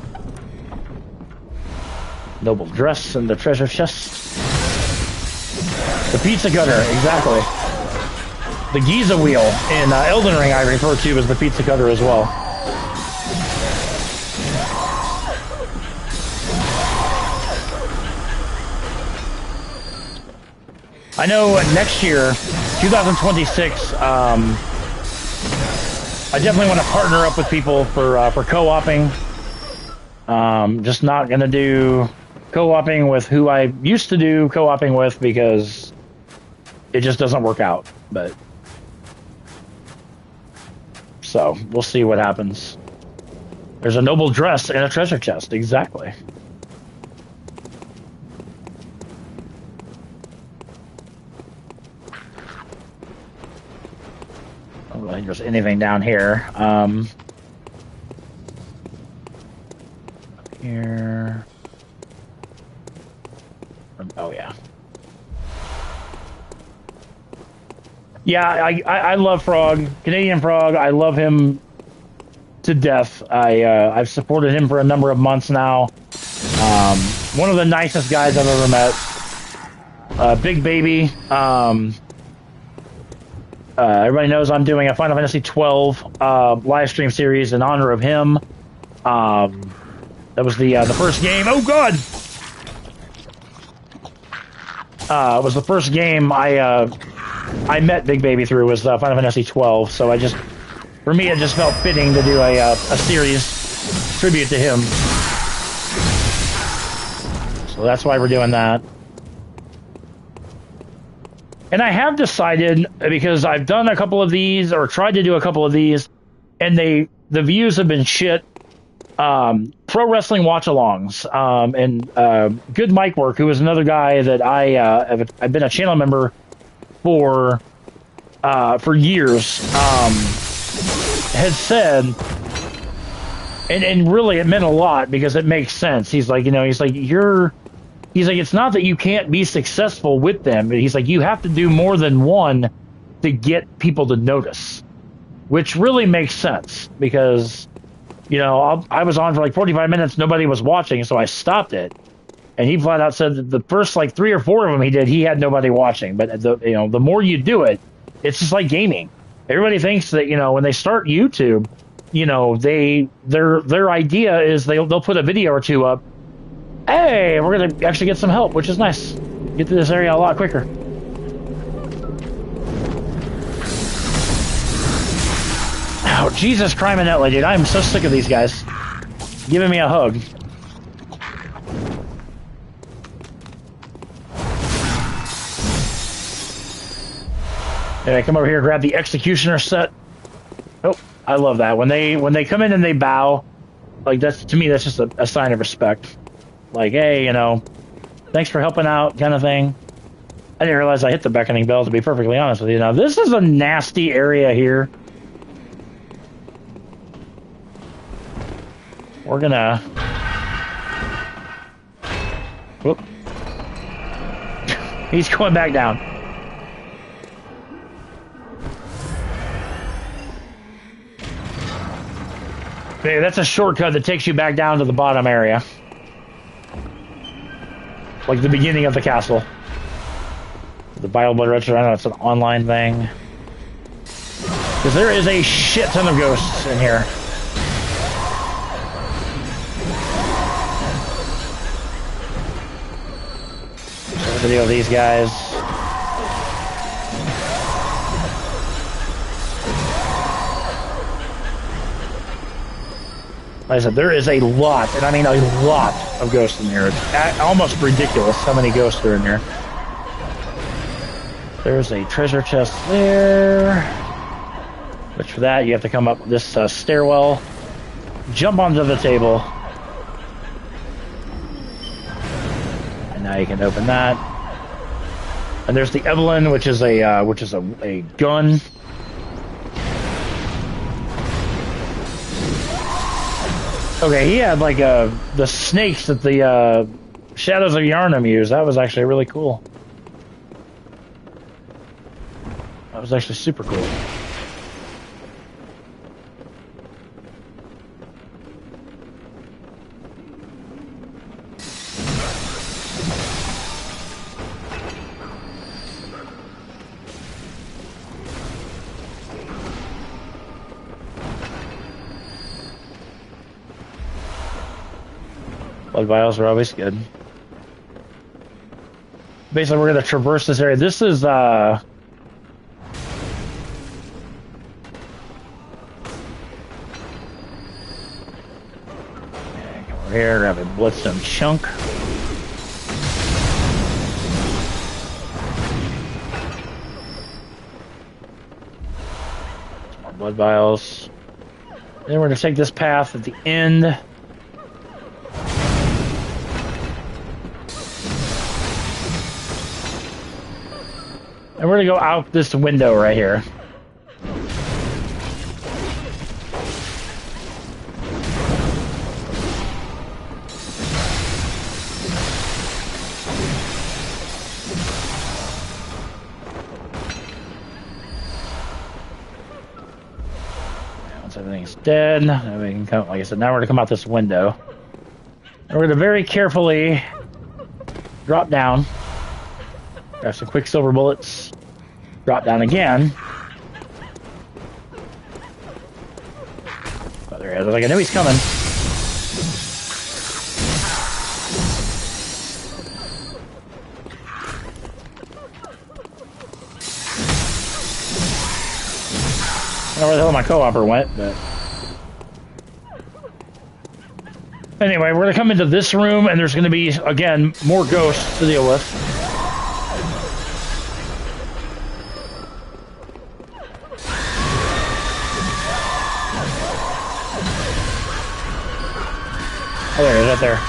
Noble dress and the treasure chest. The pizza cutter, exactly. The Giza wheel in Elden Ring I refer to as the pizza cutter as well. I know next year, 2026, I definitely want to partner up with people for co-oping. Just not going to do co-oping with who I used to do co-oping with because it just doesn't work out. But so we'll see what happens. There's a noble dress and a treasure chest, exactly. I don't think there's anything down here. Here. Oh yeah. Yeah, I love Frog, Canadian Frog. I love him to death. I've supported him for a number of months now. One of the nicest guys I've ever met. Big baby. Everybody knows I'm doing a Final Fantasy 12 live stream series in honor of him. That was the first game. Oh God! It was the first game I met Big Baby through was Final Fantasy 12. So for me, it just felt fitting to do a series tribute to him. So that's why we're doing that. And I have decided, because I've done a couple of these, or tried to do a couple of these, and the views have been shit. Pro wrestling watch-alongs, and Good Mic Work, who is another guy that I've been a channel member for years, had said, and really it meant a lot because it makes sense. He's like, he's like, it's not that you can't be successful with them, but he's like, you have to do more than one to get people to notice, which really makes sense because, I was on for like 45 minutes, nobody was watching, so I stopped it. And he flat out said that the first like 3 or 4 of them he had nobody watching. But the more you do it, it's just like gaming. Everybody thinks that, when they start YouTube, their idea is they'll put a video or two up. Hey, we're gonna actually get some help, which is nice. Get to this area a lot quicker. Oh, Jesus Criminelli, dude. I am so sick of these guys giving me a hug. Yeah, come over here, grab the executioner set. Oh, I love that. When they come in and they bow, like that's just a sign of respect. Like, hey, thanks for helping out, kind of thing. I didn't realize I hit the beckoning bell, to be perfectly honest with you. Now, this is a nasty area here. We're gonna... Whoop. He's going back down. Okay, that's a shortcut that takes you back down to the bottom area. Like the beginning of the castle. The Bio Blood Retro, I know it's an online thing. Because there is a shit ton of ghosts in here. What's the deal with these guys? Like I said, there is a lot, and I mean a lot of ghosts in here. It's almost ridiculous how many ghosts are in here. There's a treasure chest there. Which for that, you have to come up this stairwell, jump onto the table, and now you can open that. And there's the Evelyn, which is a gun. Okay, he had like the snakes that the Shadows of Yharnam used. That was actually really cool. That was actually super cool. Blood vials are always good. Basically, we're going to traverse this area. This is, okay, come over here, grab a bloodstone chunk. Some more blood vials. Then we're going to take this path at the end. And we're going to go out this window right here. Once everything's dead, then we can come, like I said, now we're going to come out this window. And we're going to very carefully drop down. Grab some quicksilver bullets. Drop down again. Oh, there he is. I was like, I knew he's coming. I don't know where the hell my co-opper went, but... Anyway, we're going to come into this room, and there's going to be, again, more ghosts to deal with. Oh, there it is, right there.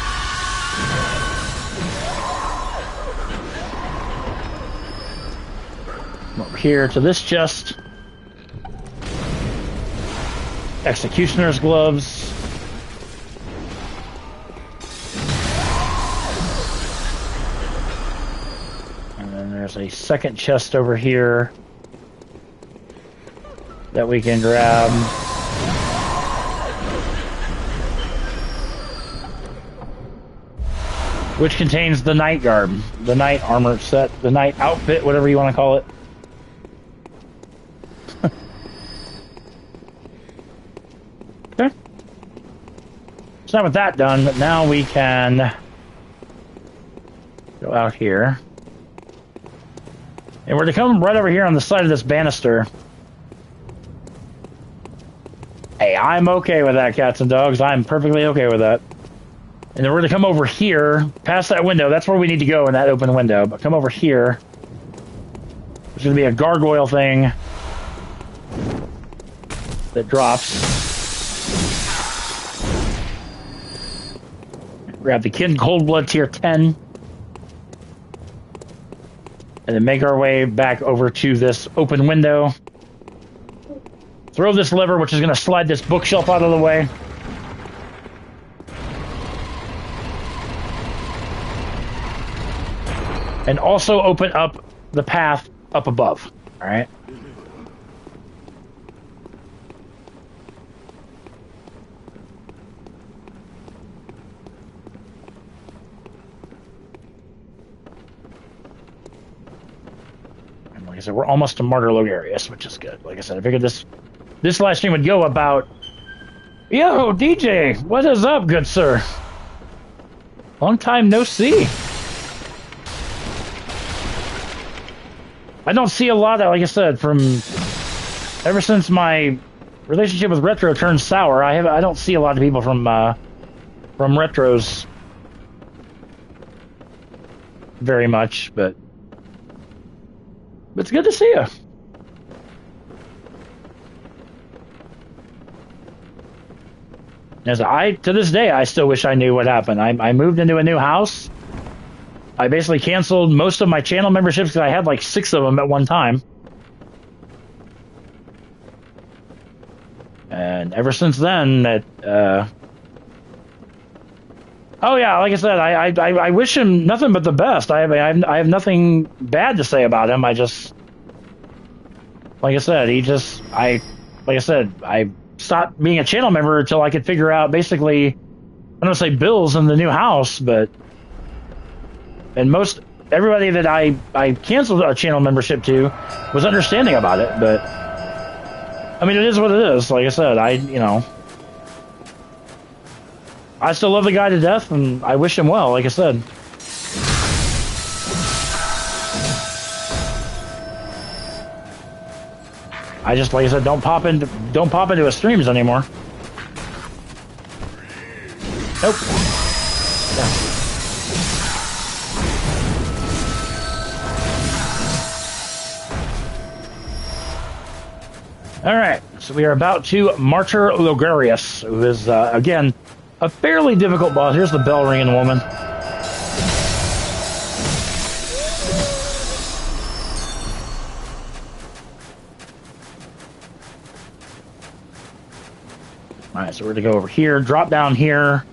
Over here to this chest. Executioner's gloves. And then there's a second chest over here that we can grab. Which contains the night garb, the night armor set, the night outfit, whatever you want to call it. Okay. So now with that done, but now we can go out here. And we're to come right over here on the side of this banister. Hey, I'm okay with that, cats and dogs. I'm perfectly okay with that. And then we're going to come over here, past that window. That's where we need to go in that open window. But come over here. There's going to be a gargoyle thing that drops. Grab the Kin Coldblood tier 10. And then make our way back over to this open window. Throw this lever, which is going to slide this bookshelf out of the way. And also open up the path up above. All right. And like I said, we're almost to Martyr Logarius, which is good. Like I said, I figured this live stream would go about. Yo, DJ, what is up, good sir? Long time no see. I don't see a lot of, like I said, ever since my relationship with Retro turned sour, I don't see a lot of people from Retros very much, but it's good to see you. As to this day, I still wish I knew what happened. I moved into a new house. I basically canceled most of my channel memberships because I had like 6 of them at one time. And ever since then, oh yeah, like I said, I wish him nothing but the best. I have nothing bad to say about him. I just, like I said, I stopped being a channel member until I could figure out basically, I don't want to say bills in the new house, but. And everybody that I canceled a channel membership to was understanding about it, but I mean, it is what it is. Like I said, I still love the guy to death, and I wish him well. Like I said, I just, like I said, don't pop into his streams anymore. Nope. Yeah. All right, so we are about to Martyr Logarius, who is, again, a fairly difficult boss. Here's the bell ringing woman. All right, so we're going to go over here, drop down here.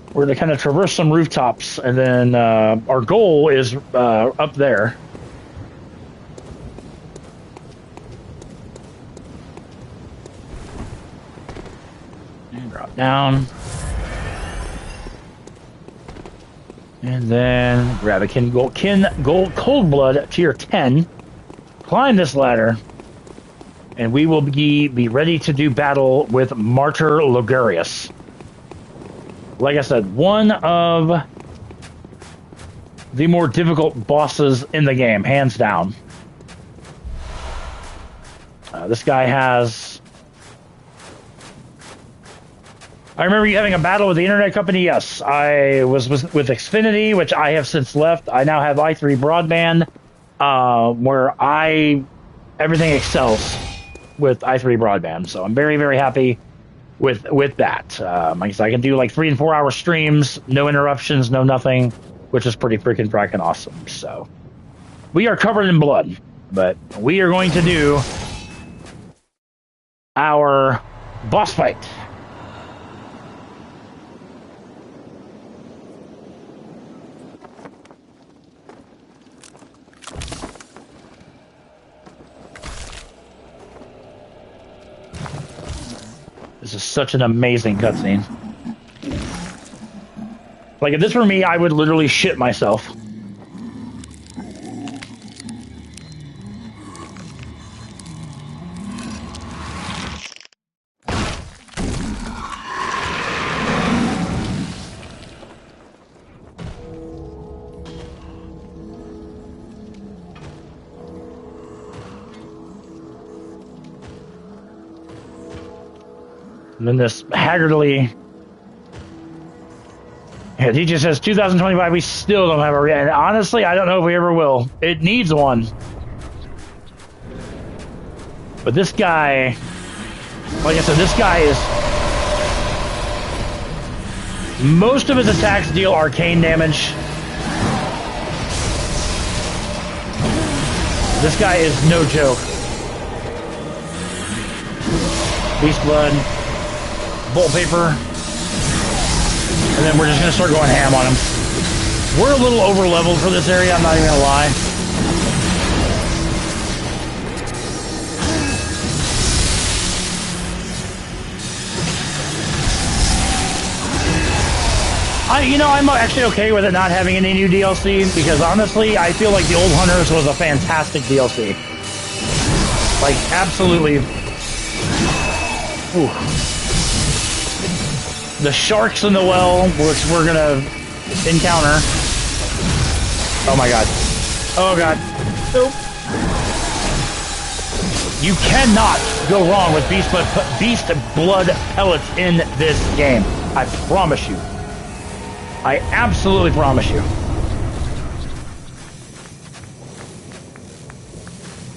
We're going to kind of traverse some rooftops, and then our goal is up there. Drop down. And then grab a Kin Gold Coldblood tier 10. Climb this ladder. And we will be ready to do battle with Martyr Logarius. Like I said, one of the more difficult bosses in the game, hands down. This guy has I remember you having a battle with the internet company. Yes, I was with Xfinity, which I have since left. I now have i3 broadband, where everything excels with i3 broadband. So I'm very, very happy with that. Like I can do like 3 and 4 hour streams, no interruptions, no nothing, which is pretty freaking awesome. So we are covered in blood, but we are going to do our boss fight. This is such an amazing cutscene. Like, if this were me, I would literally shit myself. And then this haggardly... Yeah, DJ says 2025, we still don't have a... And honestly, I don't know if we ever will. It needs one. But this guy... Like I said, this guy is... Most of his attacks deal arcane damage. This guy is no joke. Beast Blood. Bolt paper, and then we're just gonna start going ham on him. We're a little over leveled for this area, I'm not even gonna lie. I'm actually okay with it not having any new DLC, because honestly, I feel like the Old Hunters was a fantastic DLC. Like, absolutely. Ooh. The sharks in the well, which we're gonna encounter. Oh my god. Oh god. Nope. You cannot go wrong with Beast Blood pellets in this game. I promise you. I absolutely promise you.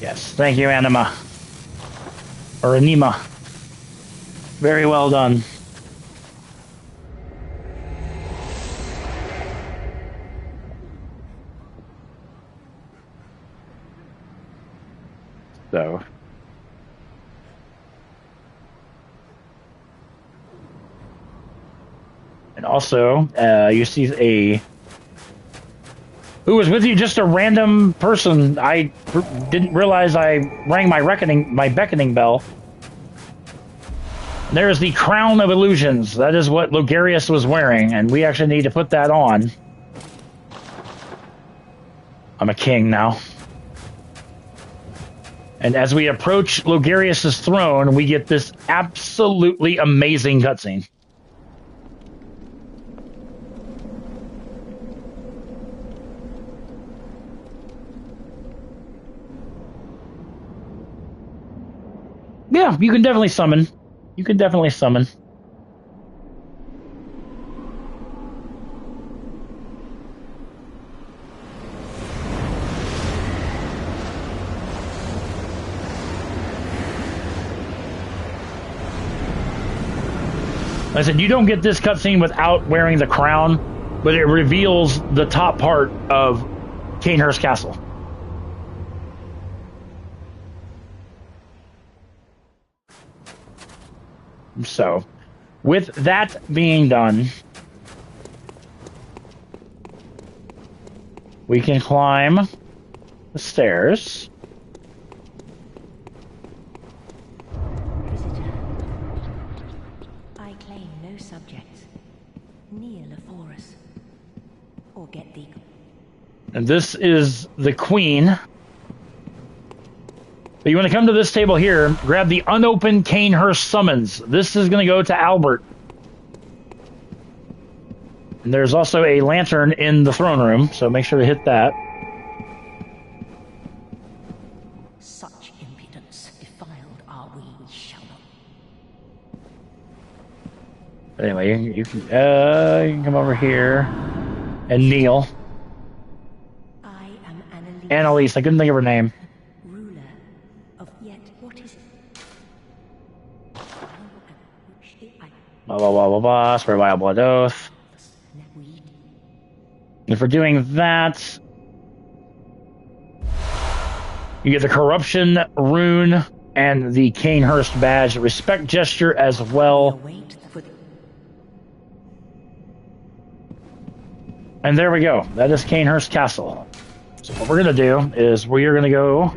Yes, thank you, Anima. Or Anima. Very well done. So, and also, you see who was with you? Just a random person. I didn't realize I rang my beckoning bell. There is the Crown of Illusions. That is what Logarius was wearing, and we actually need to put that on. I'm a king now. And as we approach Logarius' throne, we get this absolutely amazing cutscene. Yeah, you can definitely summon. You can definitely summon. I said, you don't get this cutscene without wearing the crown, but it reveals the top part of Canehurst Castle. So, with that being done, we can climb the stairs. Visitor, I claim no subjects. Kneel before us, or get thee. And this is the queen. But you want to come to this table here, grab the unopened Canehurst summons. This is going to go to Albert. And there's also a lantern in the throne room, so make sure to hit that. Such impudence defiled are we shall not. Anyway, you can come over here and kneel. I am Annalise. Annalise, I couldn't think of her name. Ruler of yet what is it? Blah blah blah blah blah. Swear by a blood oath. And for doing that, you get the corruption rune and the Canehurst badge, respect gesture as well. And there we go. That is Canehurst Castle. So what we're going to do is we are going to go...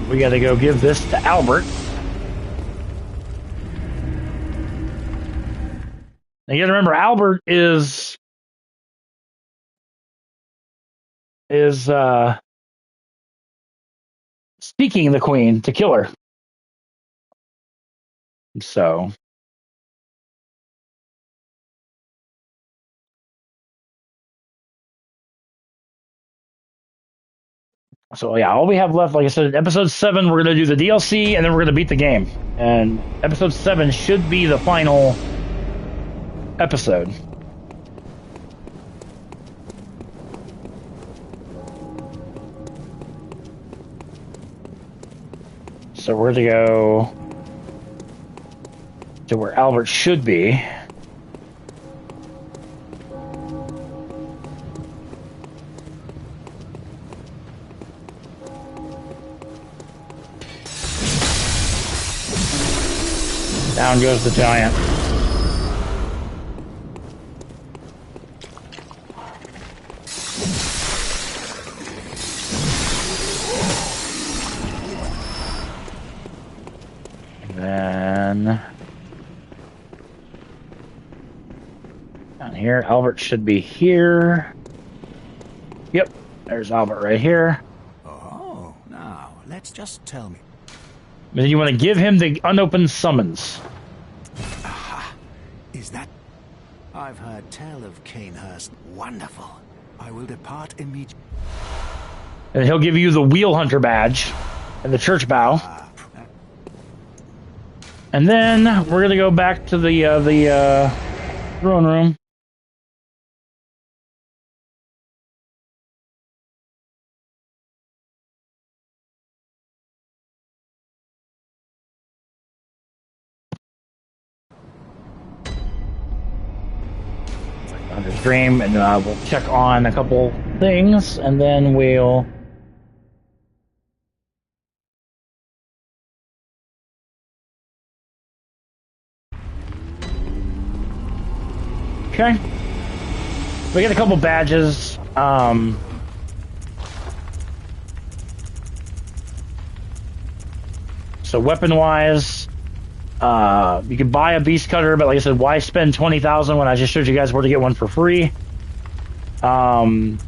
We got to go give this to Albert. Now you got to remember, Albert is seeking the queen to kill her. So yeah, all we have left, like I said, in episode 7, we're going to do the DLC, and then we're going to beat the game. And episode 7 should be the final episode. So we're going to go to where Albert should be. Down goes the giant. And then down here, Albert should be here. Yep, there's Albert right here. Oh, now, let's just tell me. Then you want to give him the unopened summons. Aha! Is that... I've heard tell of Canehurst. Wonderful. I will depart immediately. And he'll give you the Wheel Hunter badge and the church bow. And then we're going to go back to the throne room. Stream, and we'll check on a couple things, and then we'll okay. We get a couple badges. So weapon-wise, you can buy a beast cutter, but like I said, why spend 20,000 when I just showed you guys where to get one for free? You can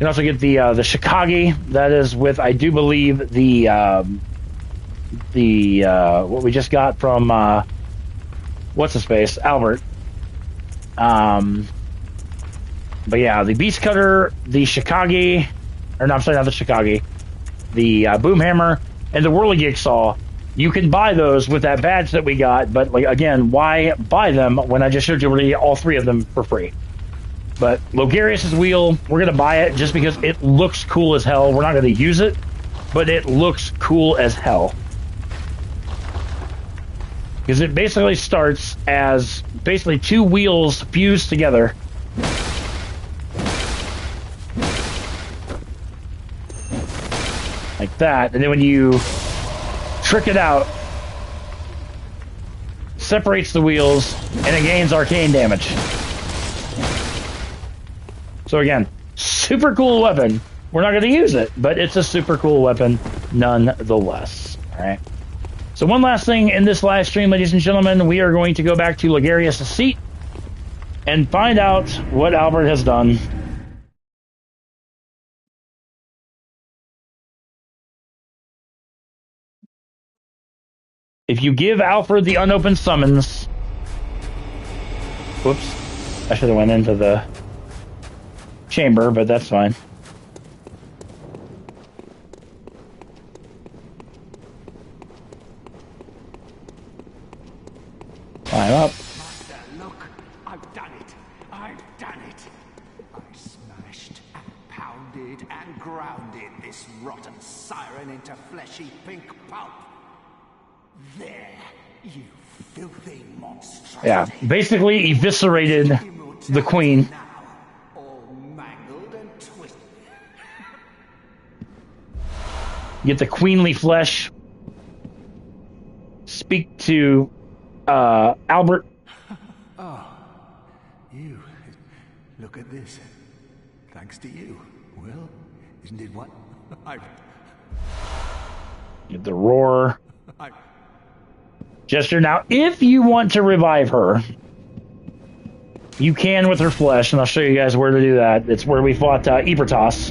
also get the Shikage. That is with, I do believe, the what we just got from what's his face, Albert. But yeah, the beast cutter, the Shikage, or no, I'm sorry, not the Shikage, the boom hammer, and the whirligig saw. You can buy those with that badge that we got, but like again, why buy them when I just showed you where to get all three of them for free? But Logarius's wheel, we're gonna buy it just because it looks cool as hell. We're not gonna use it, but it looks cool as hell. Because it basically starts as basically two wheels fused together. Like that, and then when you trick it out, separates the wheels, and it gains arcane damage. So again, super cool weapon. We're not going to use it, but it's a super cool weapon nonetheless. Alright. So one last thing in this live stream, ladies and gentlemen, we are going to go back to Logarius' seat and find out what Albert has done. If you give Alfred the unopened summons... Whoops. I should have went into the... chamber, but that's fine. Climb up. Master, look, I've done it. I've done it. I smashed and pounded and grounded this rotten siren into fleshy pink pulp. There, you filthy monstrosity. Yeah, basically eviscerated the queen. Now, all mangled and twisted. Get the queenly flesh. Speak to Albert. You, look at this. Thanks to you. Well, isn't it what? Get the roar. I Gesture. Now, if you want to revive her, you can with her flesh, and I'll show you guys where to do that. It's where we fought Ebertas.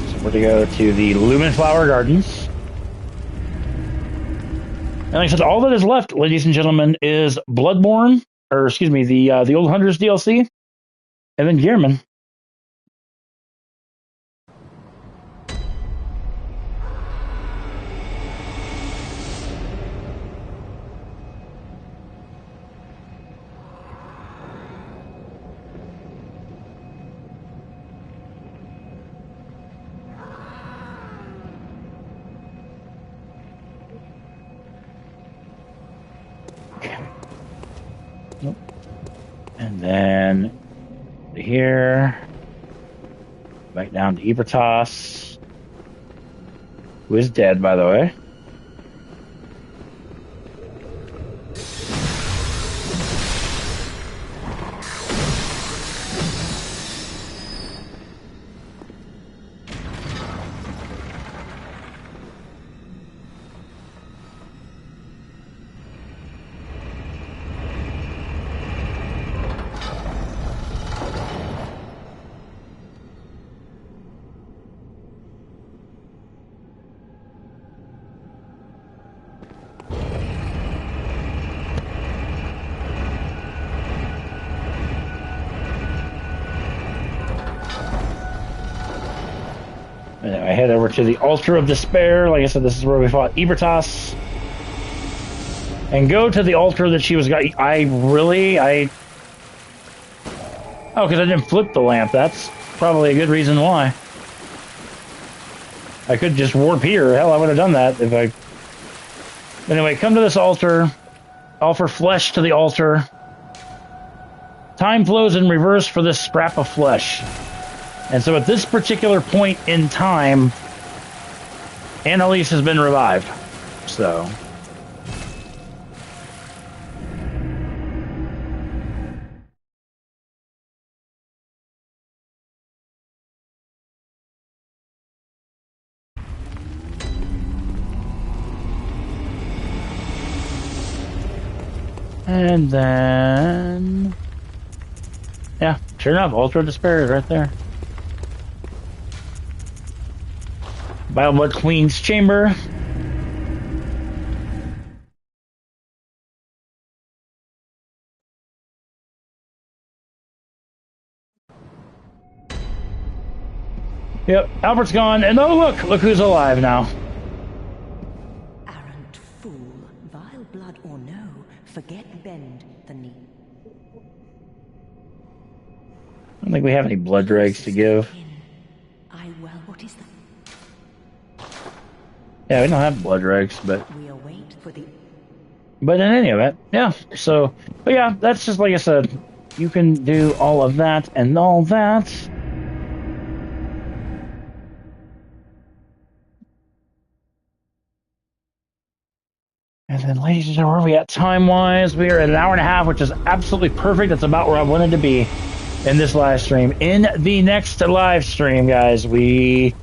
So we're to go to the Lumen Flower Gardens. And like I said, all that is left, ladies and gentlemen, is Bloodborne, or excuse me, the Old Hunters DLC, and then Gearman. And then here, back down to Ebertas, who is dead, by the way. And I head over to the Altar of Despair. Like I said, this is where we fought Ebertas. And go to the altar that she was got. Oh, because I didn't flip the lamp. That's probably a good reason why. I could just warp here. Hell, I would have done that if I... Anyway, come to this altar. Offer flesh to the altar. Time flows in reverse for this scrap of flesh. And so at this particular point in time, Annalise has been revived. So... And then... Yeah, sure enough, Altar of Despair is right there. Bileblood Queen's Chamber. Yep, Albert's gone, and oh look who's alive now. Arrant fool, vile blood or no, forget bend the knee. I don't think we have any blood dregs to give. What is that? Yeah, we don't have blood dregs, but... We await for the... But in any event, yeah, so... But yeah, that's just like I said. You can do all of that and all that. And then, ladies and gentlemen, where are we at time-wise? We are at an hour and a half, which is absolutely perfect. That's about where I wanted to be in this live stream. In the next live stream, guys, we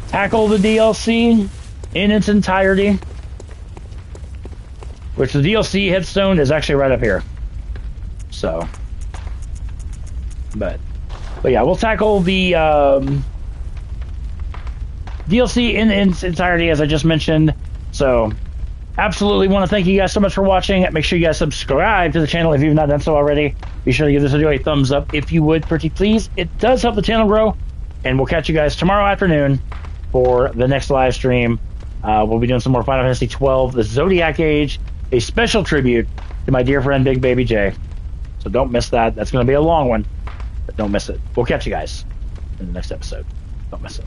tackle the DLC in its entirety, which the DLC headstone is actually right up here. So, but yeah, we'll tackle the DLC in its entirety, as I just mentioned. So So, absolutely want to thank you guys so much for watching. Make sure you guys subscribe to the channel if you've not done so already. Be sure to give this video a thumbs up if you would, pretty please. It does help the channel grow. And we'll catch you guys tomorrow afternoon for the next live stream. We'll be doing some more Final Fantasy XII, the Zodiac Age, a special tribute to my dear friend Big Baby J. So don't miss that. That's going to be a long one, but don't miss it. We'll catch you guys in the next episode. Don't miss it.